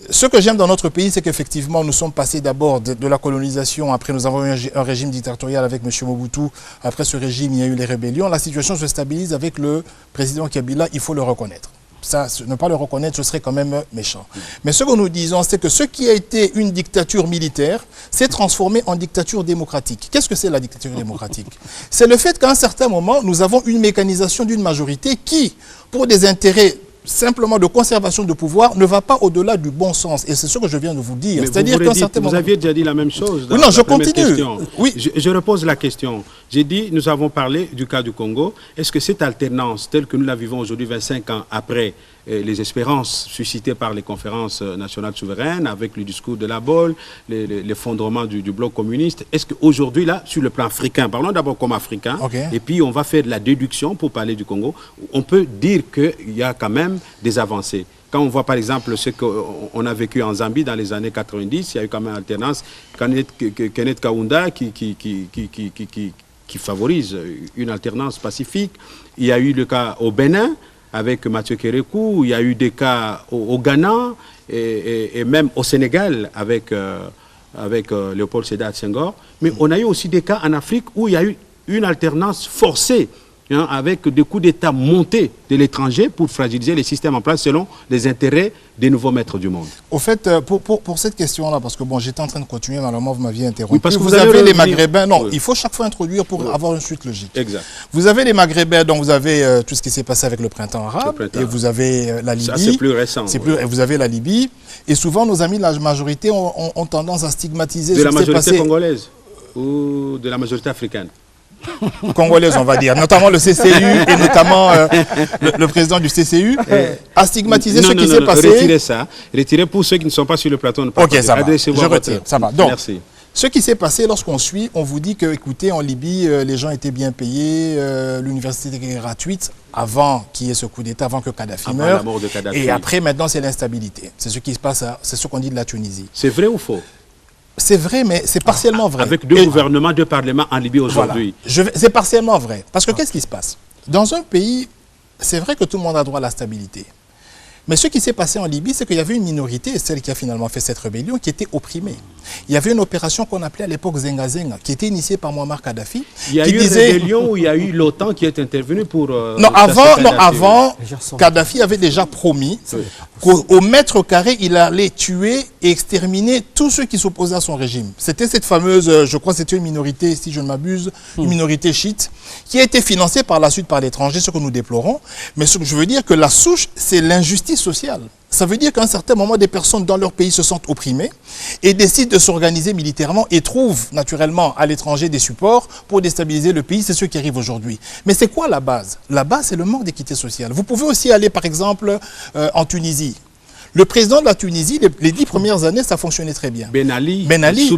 Ce que j'aime dans notre pays, c'est qu'effectivement, nous sommes passés d'abord de la colonisation. Après, nous avons eu un régime dictatorial avec M. Mobutu. Après ce régime, il y a eu les rébellions. La situation se stabilise avec le président Kabila. Il faut le reconnaître. Ça, ne pas le reconnaître, ce serait quand même méchant. Mais ce que nous disons, c'est que ce qui a été une dictature militaire s'est transformé en dictature démocratique. Qu'est-ce que c'est la dictature démocratique? C'est le fait qu'à un certain moment, nous avons une mécanisation d'une majorité qui, pour des intérêts simplement de conservation de pouvoir, ne va pas au-delà du bon sens. Et c'est ce que je viens de vous dire. C'est-à-dire qu'à un certain moment... Vous aviez déjà dit la même chose dans non, je première continue. Question. Oui. Je repose la question. J'ai dit, nous avons parlé du cas du Congo. Est-ce que cette alternance, telle que nous la vivons aujourd'hui, 25 ans après les espérances suscitées par les conférences nationales souveraines, avec le discours de la Bolle, l'effondrement du bloc communiste, est-ce qu'aujourd'hui, là, sur le plan africain, parlons d'abord comme africain, et puis on va faire de la déduction pour parler du Congo, on peut dire qu'il y a quand même des avancées. Quand on voit par exemple ce qu'on a vécu en Zambie dans les années 90, il y a eu quand même alternance. Kenneth Kaunda qui favorise une alternance pacifique. Il y a eu le cas au Bénin avec Mathieu Kérékou, il y a eu des cas au Ghana et même au Sénégal avec Léopold Sédar Senghor. Mais on a eu aussi des cas en Afrique où il y a eu une alternance forcée, hein, avec des coups d'État montés de l'étranger pour fragiliser les systèmes en place selon les intérêts des nouveaux maîtres du monde. Au fait, pour cette question-là, parce que bon, j'étais en train de continuer, malheureusement vous m'aviez interrompu. Oui, parce que vous avez les Maghrébins, non, il faut chaque fois introduire pour avoir une suite logique. Exact. Vous avez les Maghrébins, donc vous avez tout ce qui s'est passé avec le printemps arabe, et vous avez la Libye. Ça, c'est plus récent. Et vous avez la Libye, et souvent nos amis de la majorité ont tendance à stigmatiser de la majorité congolaise ou de la majorité africaine. Congolaise, on va dire, notamment le CCU et notamment le président du CCU, a stigmatisé ce qui s'est passé. Retirez ça. Retirez pour ceux qui ne sont pas sur le plateau. Ok, ça va. Je retire. Ça va. Donc, merci. Ce qui s'est passé lorsqu'on suit, on vous dit que, écoutez, en Libye, les gens étaient bien payés, l'université était gratuite avant qu'il y ait ce coup d'État, avant que Kadhafi meure. Et après, maintenant, c'est l'instabilité. C'est ce qui se passe, c'est ce qu'on dit de la Tunisie. C'est vrai ou faux? C'est vrai, mais c'est partiellement vrai. Avec deux gouvernements, deux parlements en Libye aujourd'hui. Voilà. C'est partiellement vrai. Parce que qu'est-ce qui se passe? Dans un pays, c'est vrai que tout le monde a droit à la stabilité. Mais ce qui s'est passé en Libye, c'est qu'il y avait une minorité, celle qui a finalement fait cette rébellion, qui était opprimée. Il y avait une opération qu'on appelait à l'époque Zenga Zenga, qui était initiée par Muammar Kadhafi. Il y a eu une rébellion où il y a eu l'OTAN qui est intervenu pour... avant, Kadhafi avait déjà promis qu'au mètre carré, il allait tuer et exterminer tous ceux qui s'opposaient à son régime. C'était cette fameuse, je crois que c'était une minorité, si je ne m'abuse, une minorité chiite, qui a été financée par la suite par l'étranger, ce que nous déplorons. Mais ce que je veux dire, que la souche, c'est l'injustice sociale. Ça veut dire qu'à un certain moment, des personnes dans leur pays se sentent opprimées et décident de s'organiser militairement et trouvent naturellement à l'étranger des supports pour déstabiliser le pays. C'est ce qui arrive aujourd'hui. Mais c'est quoi la base? La base, c'est le manque d'équité sociale. Vous pouvez aussi aller, par exemple, en Tunisie. Le président de la Tunisie, les 10 premières années, ça fonctionnait très bien. Ben Ali,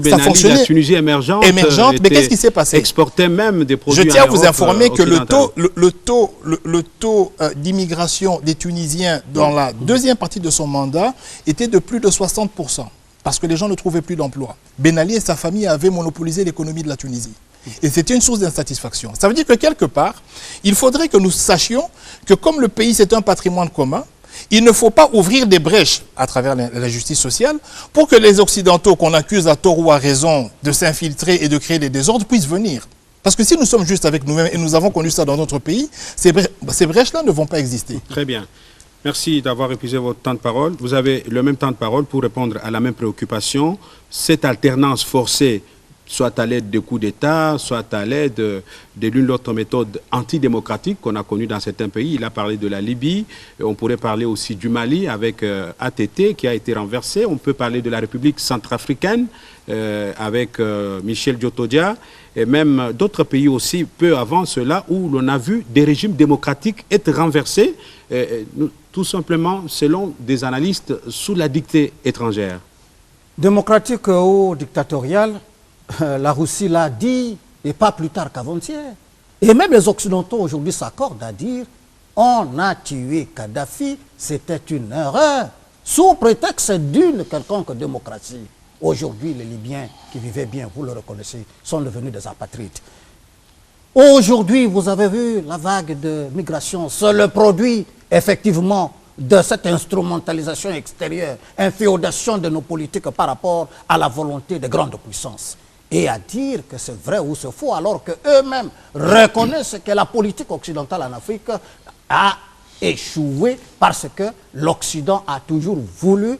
ça fonctionnait. La Tunisie émergente, mais qu'est-ce qui s'est passé? Exportait même des produits. Je tiens à vous informer que le taux d'immigration des Tunisiens dans la deuxième partie de son mandat était de plus de 60%, parce que les gens ne trouvaient plus d'emploi. Ben Ali et sa famille avaient monopolisé l'économie de la Tunisie. Et c'était une source d'insatisfaction. Ça veut dire que quelque part, il faudrait que nous sachions que comme le pays c'est un patrimoine commun, il ne faut pas ouvrir des brèches à travers la justice sociale pour que les Occidentaux qu'on accuse à tort ou à raison de s'infiltrer et de créer des désordres puissent venir. Parce que si nous sommes juste avec nous-mêmes et nous avons connu ça dans notre pays, ces brèches-là ne vont pas exister. Très bien. Merci d'avoir épuisé votre temps de parole. Vous avez le même temps de parole pour répondre à la même préoccupation. Cette alternance forcée, soit à l'aide de coups d'État, soit à l'aide de l'une ou l'autre méthode antidémocratique qu'on a connue dans certains pays. Il a parlé de la Libye, on pourrait parler aussi du Mali avec ATT qui a été renversé. On peut parler de la République centrafricaine avec Michel Djotodia et même d'autres pays aussi peu avant cela où l'on a vu des régimes démocratiques être renversés, tout simplement selon des analystes sous la dictée étrangère. Démocratique ou dictatorial, la Russie l'a dit, et pas plus tard qu'avant-hier. Et même les Occidentaux aujourd'hui s'accordent à dire on a tué Kadhafi, c'était une erreur, sous prétexte d'une quelconque démocratie. Aujourd'hui, les Libyens qui vivaient bien, vous le reconnaissez, sont devenus des apatrides. Aujourd'hui, vous avez vu la vague de migration, c'est le produit, effectivement, de cette instrumentalisation extérieure, inféodation de nos politiques par rapport à la volonté des grandes puissances. Et à dire que c'est vrai ou c'est faux, alors qu'eux-mêmes reconnaissent que la politique occidentale en Afrique a échoué parce que l'Occident a toujours voulu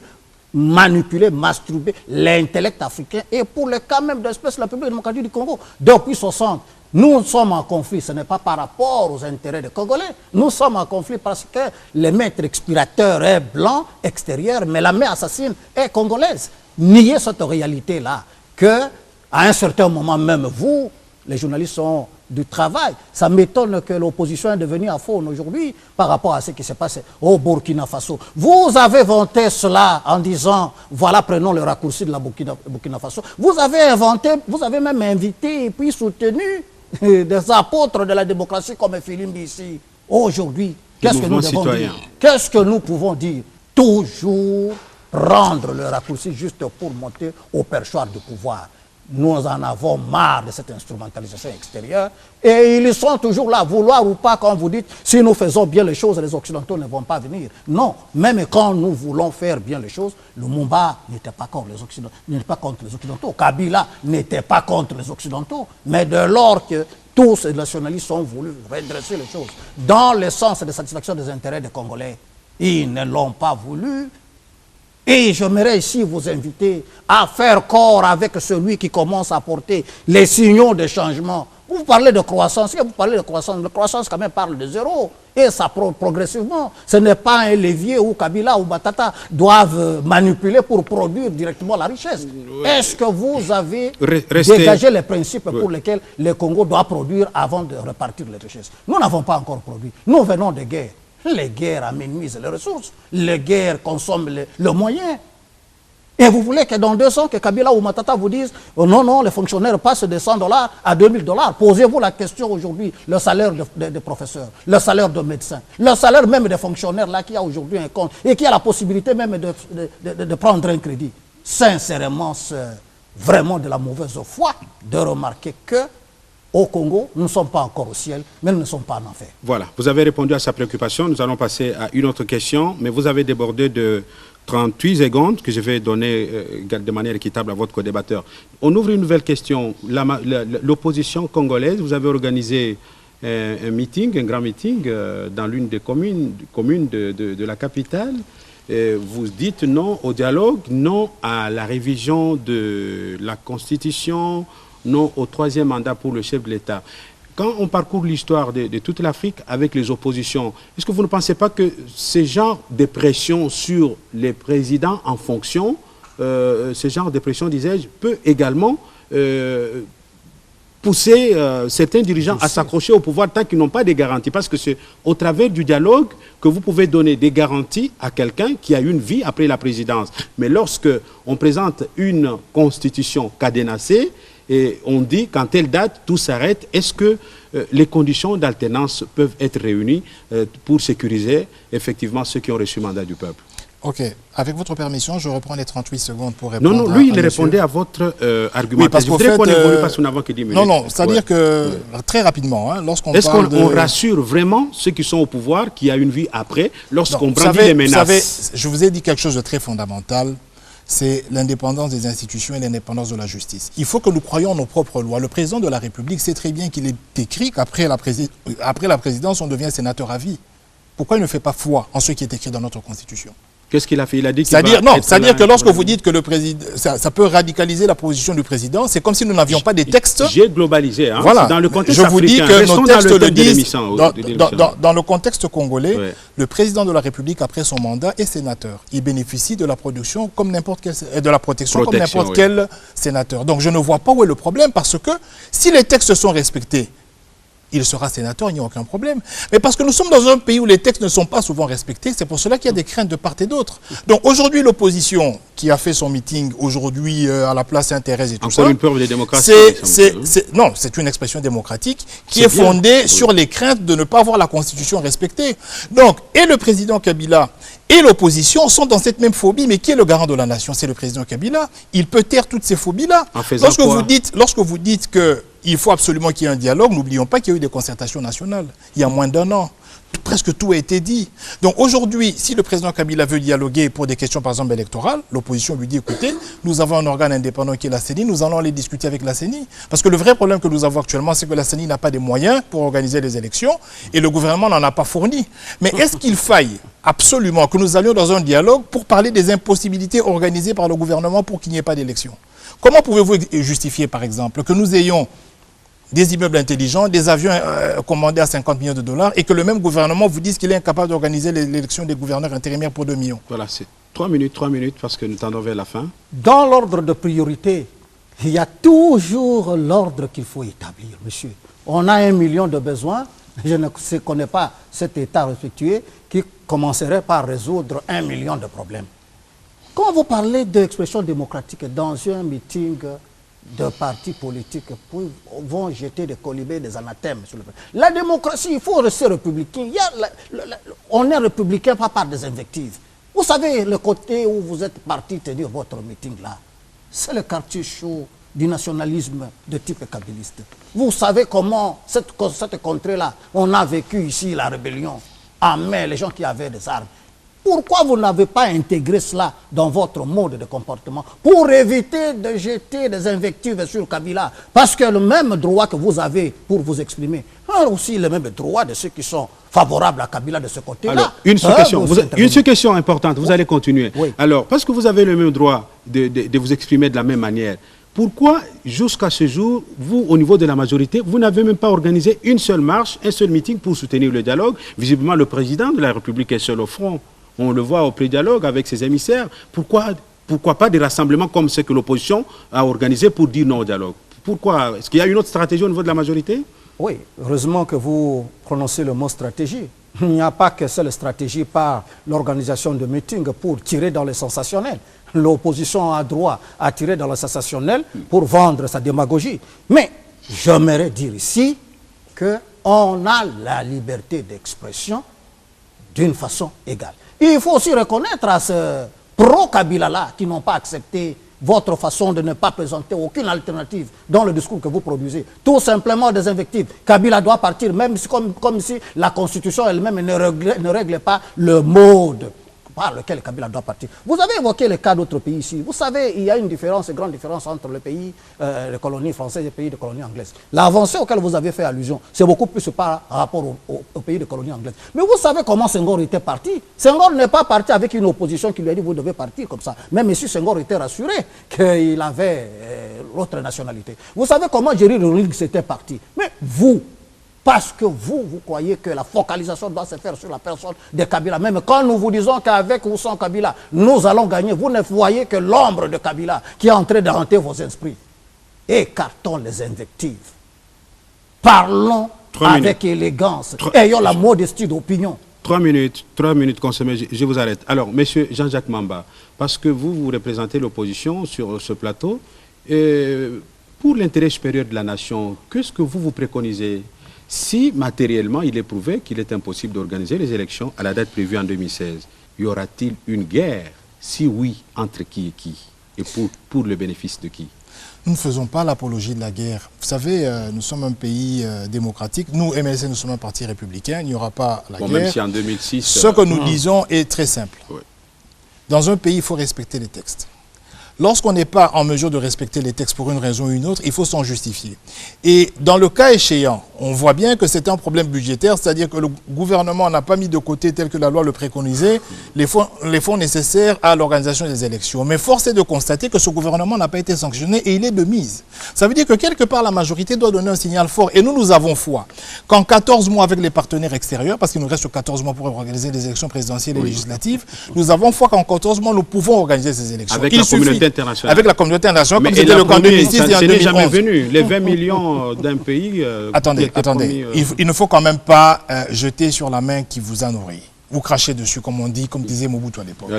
manipuler, masturber l'intellect africain. Et pour le cas même d'espèce, la République démocratique du Congo, depuis 60, nous sommes en conflit. Ce n'est pas par rapport aux intérêts des Congolais. Nous sommes en conflit parce que le maître expirateur est blanc, extérieur, mais la main assassine est congolaise. Nier cette réalité-là, que à un certain moment même, vous, les journalistes, sont du travail. Ça m'étonne que l'opposition est devenue aphone aujourd'hui par rapport à ce qui s'est passé au Burkina Faso. Vous avez vanté cela en disant, voilà, prenons le raccourci de la Burkina Faso. Vous avez inventé, vous avez même invité et puis soutenu des apôtres de la démocratie comme Philippe ici. Aujourd'hui, qu'est-ce que nous devons dire? Qu'est-ce que nous pouvons dire? Toujours prendre le raccourci juste pour monter au perchoir du pouvoir. Nous en avons marre de cette instrumentalisation extérieure et ils sont toujours là, vouloir ou pas, quand vous dites si nous faisons bien les choses, les Occidentaux ne vont pas venir. Non, même quand nous voulons faire bien les choses, Lumumba n'était pas contre les Occidentaux, n'était pas contre les Occidentaux, Kabila n'était pas contre les Occidentaux, mais de lors que tous les nationalistes ont voulu redresser les choses dans le sens de satisfaction des intérêts des Congolais, ils ne l'ont pas voulu. Et j'aimerais ici vous inviter à faire corps avec celui qui commence à porter les signaux de changement. Vous parlez de croissance, vous parlez de croissance, la croissance quand même parle de zéro. Et ça progressivement. Ce n'est pas un levier où Kabila ou Batata doivent manipuler pour produire directement la richesse. Est-ce que vous avez dégagé les principes pour lesquels le Congo doit produire avant de repartir les richesses? Nous n'avons pas encore produit. Nous venons de guerre. Les guerres amenuisent les ressources. Les guerres consomment le moyen. Et vous voulez que dans 2 ans, que Kabila ou Matata vous disent oh non, non, les fonctionnaires passent de $100 à $2000. Posez-vous la question aujourd'hui, le salaire des professeurs, le salaire de médecins, le salaire même des fonctionnaires là qui a aujourd'hui un compte et qui a la possibilité même de prendre un crédit. Sincèrement, c'est vraiment de la mauvaise foi de remarquer que au Congo, nous ne sommes pas encore au ciel, mais nous ne sommes pas en enfer. Voilà, vous avez répondu à sa préoccupation. Nous allons passer à une autre question, mais vous avez débordé de 38 secondes que je vais donner de manière équitable à votre co-débatteur. On ouvre une nouvelle question. L'opposition congolaise, vous avez organisé un meeting, un grand meeting dans l'une des communes de la capitale. Vous dites non au dialogue, non à la révision de la Constitution, non au troisième mandat pour le chef de l'État. Quand on parcourt l'histoire de toute l'Afrique avec les oppositions, est-ce que vous ne pensez pas que ce genre de pression sur les présidents en fonction, ce genre de pression, disais-je, peut également pousser certains dirigeants à s'accrocher au pouvoir tant qu'ils n'ont pas de garanties? Parce que c'est au travers du dialogue que vous pouvez donner des garanties à quelqu'un qui a une vie après la présidence. Mais lorsque on présente une constitution cadenassée, et on dit qu'en telle date, tout s'arrête. Est-ce que les conditions d'alternance peuvent être réunies pour sécuriser effectivement ceux qui ont reçu le mandat du peuple? Ok. Avec votre permission, je reprends les 38 secondes pour répondre. Non, lui, il répondait à votre argument. Oui, parce je voudrais qu'on évolue pas sous avant que 10 minutes. Non, c'est-à-dire que, très rapidement, hein, lorsqu'on est-ce qu'on rassure vraiment ceux qui sont au pouvoir, qui a une vie après, lorsqu'on brandit les menaces? Vous savez, je vous ai dit quelque chose de très fondamental. C'est l'indépendance des institutions et l'indépendance de la justice. Il faut que nous croyions en nos propres lois. Le président de la République sait très bien qu'il est écrit qu'après la présidence, on devient sénateur à vie. Pourquoi il ne fait pas foi en ce qui est écrit dans notre Constitution? Qu'est-ce qu'il a fait? Il a dit qu'il c'est-à-dire que lorsque vous dites que le président, ça peut radicaliser la position du président, c'est comme si nous n'avions pas des textes. J'ai globalisé. Hein, voilà. Dans le contexte je vous dis que nos textes le disent. Dans le contexte congolais, ouais. Le président de la République, après son mandat, est sénateur. Il bénéficie de la production comme n'importe quel, de la protection comme n'importe quel sénateur. Donc je ne vois pas où est le problème, parce que si les textes sont respectés, il sera sénateur, il n'y a aucun problème. Mais parce que nous sommes dans un pays où les textes ne sont pas souvent respectés, c'est pour cela qu'il y a des craintes de part et d'autre. Donc aujourd'hui, l'opposition qui a fait son meeting aujourd'hui à la place Sainte-Thérèse et tout ça... Encore une preuve de démocratie. Non, c'est une expression démocratique qui est fondée sur les craintes de ne pas voir la Constitution respectée. Donc, et le président Kabila et l'opposition sont dans cette même phobie, mais qui est le garant de la nation? C'est le président Kabila. Il peut taire toutes ces phobies-là. Lorsque vous dites que il faut absolument qu'il y ait un dialogue, n'oublions pas qu'il y a eu des concertations nationales il y a moins d'1 an. Presque tout a été dit. Donc aujourd'hui, si le président Kabila veut dialoguer pour des questions par exemple électorales, l'opposition lui dit écoutez, nous avons un organe indépendant qui est la CENI, nous allons aller discuter avec la CENI. Parce que le vrai problème que nous avons actuellement, c'est que la CENI n'a pas de moyens pour organiser les élections et le gouvernement n'en a pas fourni. Mais est-ce qu'il faille absolument que nous allions dans un dialogue pour parler des impossibilités organisées par le gouvernement pour qu'il n'y ait pas d'élection? Comment pouvez-vous justifier par exemple que nous ayons des immeubles intelligents, des avions commandés à 50 millions de dollars et que le même gouvernement vous dise qu'il est incapable d'organiser l'élection des gouverneurs intérimaires pour 2 millions. Voilà, c'est 3 minutes parce que nous tendons vers la fin. Dans l'ordre de priorité, il y a toujours l'ordre qu'il faut établir, monsieur. On a 1 million de besoins, je ne connais pas cet État respectueux qui commencerait par résoudre 1 million de problèmes. Quand vous parlez d'expression démocratique dans un meeting de partis politiques vont jeter des colibés, des anathèmes sur le peuple. La démocratie, il faut rester républicain. On est républicain pas par des invectives. Vous savez, le côté où vous êtes parti tenir votre meeting là, c'est le quartier chaud du nationalisme de type kabiliste. Vous savez comment cette contrée-là, on a vécu ici la rébellion en mai, les gens qui avaient des armes. Pourquoi vous n'avez pas intégré cela dans votre mode de comportement pour éviter de jeter des invectives sur Kabila? Parce que le même droit que vous avez pour vous exprimer, aussi le même droit de ceux qui sont favorables à Kabila de ce côté-là. Alors, une seule question importante, vous allez continuer. Oui. Alors, parce que vous avez le même droit de vous exprimer de la même manière, pourquoi, jusqu'à ce jour, vous, au niveau de la majorité, vous n'avez même pas organisé une seule marche, un seul meeting pour soutenir le dialogue? Visiblement, le président de la République est seul au front. On le voit au pré-dialogue avec ses émissaires. Pourquoi pas des rassemblements comme ceux que l'opposition a organisés pour dire non au dialogue? Pourquoi? Est-ce qu'il y a une autre stratégie au niveau de la majorité? Oui, heureusement que vous prononcez le mot stratégie. Il n'y a pas que seule stratégie par l'organisation de meetings pour tirer dans le sensationnel. L'opposition a droit à tirer dans le sensationnel pour vendre sa démagogie. Mais j'aimerais dire ici qu'on a la liberté d'expression d'une façon égale. Il faut aussi reconnaître à ce pro-Kabila-là qui n'ont pas accepté votre façon de ne pas présenter aucune alternative dans le discours que vous produisez. Tout simplement des invectives. Kabila doit partir, même si, comme si la Constitution elle-même ne règle pas le mode par lequel Kabila doit partir. Vous avez évoqué le cas d'autres pays ici. Vous savez, il y a une différence, une grande différence entre les pays, les colonies françaises et les pays de colonies anglaises. L'avancée auquel vous avez fait allusion, c'est beaucoup plus par rapport aux pays de colonies anglaises. Mais vous savez comment Senghor était parti. Senghor n'est pas parti avec une opposition qui lui a dit vous devez partir comme ça. Même ici, Senghor était rassuré qu'il avait l'autre nationalité. Vous savez comment Jerry Rawlings était parti. Mais vous, parce que vous croyez que la focalisation doit se faire sur la personne de Kabila. Même quand nous vous disons qu'avec ou sans Kabila, nous allons gagner, vous ne voyez que l'ombre de Kabila qui est en train de hanter vos esprits. Écartons les invectives. Parlons avec élégance. Ayons la modestie d'opinion. 3 minutes consommées, je vous arrête. Alors, monsieur Jean-Jacques Mamba, parce que vous représentez l'opposition sur ce plateau, pour l'intérêt supérieur de la nation, qu'est-ce que vous préconisez? Si matériellement il est prouvé qu'il est impossible d'organiser les élections à la date prévue en 2016, y aura-t-il une guerre? Si oui, entre qui et qui? Et pour le bénéfice de qui? Nous ne faisons pas l'apologie de la guerre. Vous savez, nous sommes un pays démocratique. Nous, MLC, nous sommes un parti républicain. Il n'y aura pas la guerre. Même si en 2006... Ce que nous disons est très simple. Oui. Dans un pays, il faut respecter les textes. Lorsqu'on n'est pas en mesure de respecter les textes pour une raison ou une autre, il faut s'en justifier. Et dans le cas échéant, on voit bien que c'est un problème budgétaire, c'est-à-dire que le gouvernement n'a pas mis de côté, tel que la loi le préconisait, les fonds nécessaires à l'organisation des élections. Mais force est de constater que ce gouvernement n'a pas été sanctionné et il est de mise. Ça veut dire que quelque part, la majorité doit donner un signal fort. Et nous avons foi qu'en 14 mois avec les partenaires extérieurs, parce qu'il nous reste 14 mois pour organiser les élections présidentielles et législatives, nous avons foi qu'en 14 mois, nous pouvons organiser ces élections. Avec la communauté internationale. Avec la communauté internationale, mais comme c'était le cas en 2006 et en 2011. Ce n'est jamais venu. Les 20 millions d'un pays... Attendez. Il ne faut quand même pas jeter sur la main qui vous a nourri. Vous crachez dessus, comme on dit, comme disait Mobutu à l'époque.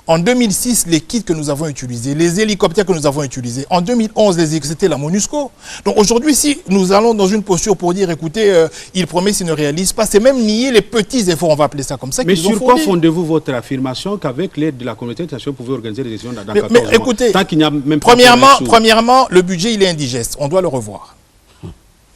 En 2006, les kits que nous avons utilisés, les hélicoptères que nous avons utilisés, en 2011, c'était la MONUSCO. Donc aujourd'hui, si nous allons dans une posture pour dire, écoutez, il promet, s'il ne réalise pas, c'est même nier les petits efforts, on va appeler ça comme ça. Mais sur quoi fondez-vous votre affirmation qu'avec l'aide de la communauté internationale, vous pouvez organiser les élections dans 14 mois? Écoutez, tant qu'il n'y a même pas premièrement, le budget, il est indigeste. On doit le revoir.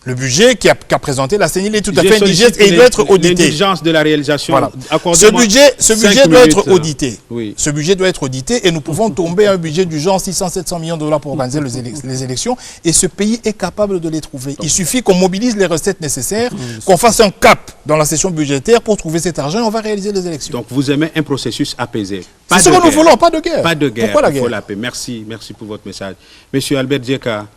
Le budget qu'a présenté la CENI, il est tout à fait indigeste et il doit être audité. L'indigence de la réalisation. Voilà. Ce budget doit être audité. Oui. Ce budget doit être audité et nous pouvons tomber à un budget du genre 600-700 millions de dollars pour organiser les élections et ce pays est capable de les trouver. Il suffit qu'on mobilise les recettes nécessaires, qu'on fasse un cap dans la session budgétaire pour trouver cet argent et on va réaliser les élections. Donc vous aimez un processus apaisé. C'est ce que nous voulons, pas de guerre. Pas de guerre. Pourquoi la guerre? Il faut la paix. Merci pour votre message. Monsieur Albert Djeka,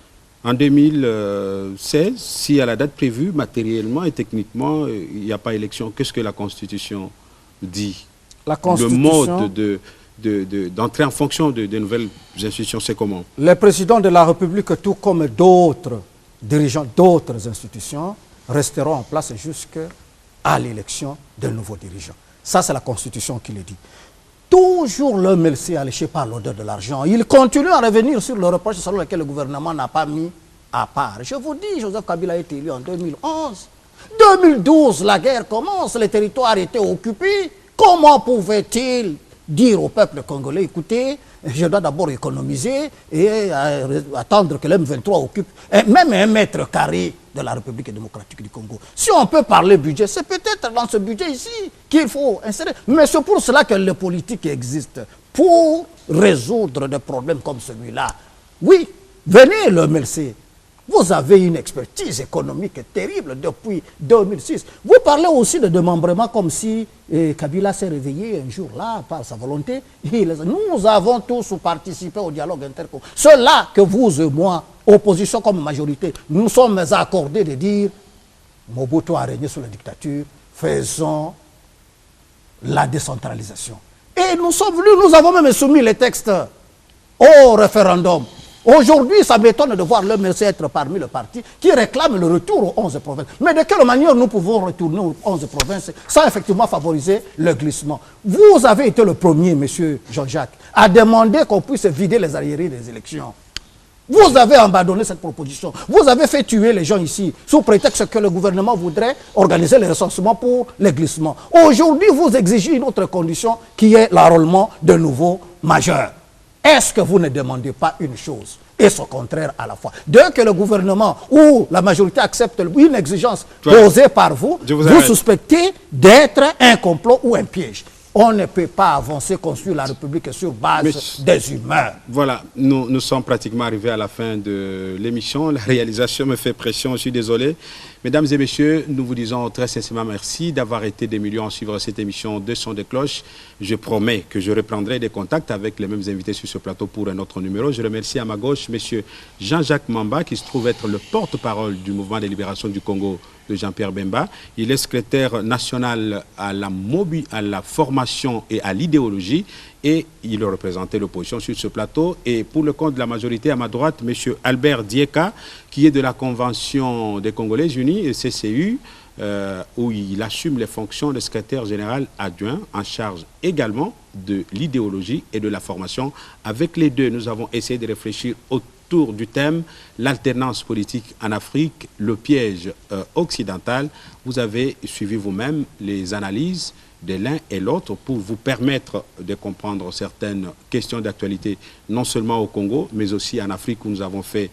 en 2016, si à la date prévue, matériellement et techniquement, il n'y a pas élection, qu'est-ce que la Constitution dit? La Constitution... Le mode d'entrée en fonction de nouvelles institutions, c'est comment? Le président de la République, tout comme d'autres dirigeants d'autres institutions, resteront en place jusqu'à l'élection de nouveaux dirigeants. Ça, c'est la Constitution qui le dit. Toujours le MLC alléché par l'odeur de l'argent. Il continue à revenir sur le reproche selon lequel le gouvernement n'a pas mis à part. Je vous dis, Joseph Kabila a été élu en 2011. 2012, la guerre commence, les territoires étaient occupés. Comment pouvait-il dire au peuple congolais, écoutez, je dois d'abord économiser et attendre que l'M23 occupe même 1 mètre carré de la République démocratique du Congo. Si on peut parler budget, c'est peut-être dans ce budget ici qu'il faut insérer. Mais c'est pour cela que les politiques existent, pour résoudre des problèmes comme celui-là. Oui, venez le MLC. Vous avez une expertise économique terrible depuis 2006. Vous parlez aussi de démembrement comme si Kabila s'est réveillé un jour là par sa volonté. Nous avons tous participé au dialogue intercom. Ceux-là que vous et moi, opposition comme majorité, nous sommes accordés de dire Mobutu a régné sous la dictature, faisons la décentralisation. Et nous sommes venus, nous avons même soumis les textes au référendum. Aujourd'hui, ça m'étonne de voir le MLC être parmi les partis qui réclament le retour aux 11 provinces. Mais de quelle manière nous pouvons retourner aux 11 provinces sans effectivement favoriser le glissement? Vous avez été le premier, monsieur Jean-Jacques, à demander qu'on puisse vider les arriérés des élections. Vous avez abandonné cette proposition. Vous avez fait tuer les gens ici sous prétexte que le gouvernement voudrait organiser les recensements pour les glissements. Aujourd'hui, vous exigez une autre condition qui est l'enrôlement de nouveaux majeurs. est-ce que vous ne demandez pas une chose et son contraire à la fois? Dès que le gouvernement ou la majorité accepte une exigence posée par vous, vous suspectez d'être un complot ou un piège. On ne peut pas avancer, construire la République sur base des humains. Voilà, nous sommes pratiquement arrivés à la fin de l'émission. La réalisation me fait pression, je suis désolé. Mesdames et messieurs, nous vous disons très sincèrement merci d'avoir été des millions à suivre cette émission de Son de Cloche. Je promets que je reprendrai des contacts avec les mêmes invités sur ce plateau pour un autre numéro. Je remercie à ma gauche M. Jean-Jacques Mamba, qui se trouve être le porte-parole du mouvement de libération du Congo de Jean-Pierre Bemba. Il est secrétaire national à la formation et à l'idéologie et il a représenté l'opposition sur ce plateau. Et pour le compte de la majorité, à ma droite, M. Albert Dieka, qui est de la Convention des Congolais Unis, CCU, où il assume les fonctions de secrétaire général adjoint en charge également de l'idéologie et de la formation. Avec les deux, nous avons essayé de réfléchir autour du thème l'alternance politique en Afrique, le piège occidental. Vous avez suivi vous-même les analyses de l'un et l'autre pour vous permettre de comprendre certaines questions d'actualité, non seulement au Congo, mais aussi en Afrique où nous avons fait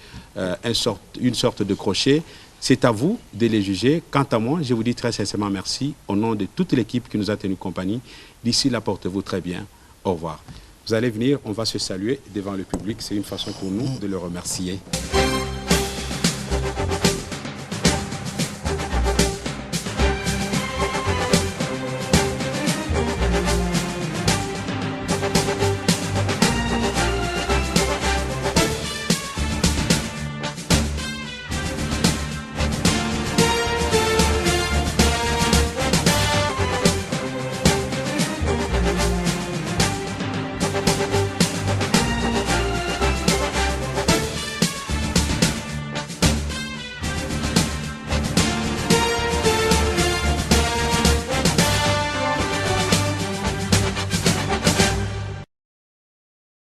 une sorte de crochet. C'est à vous de les juger. Quant à moi, je vous dis très sincèrement merci au nom de toute l'équipe qui nous a tenu compagnie. D'ici là, portez-vous très bien. Au revoir. Vous allez venir, on va se saluer devant le public. C'est une façon pour nous de le remercier.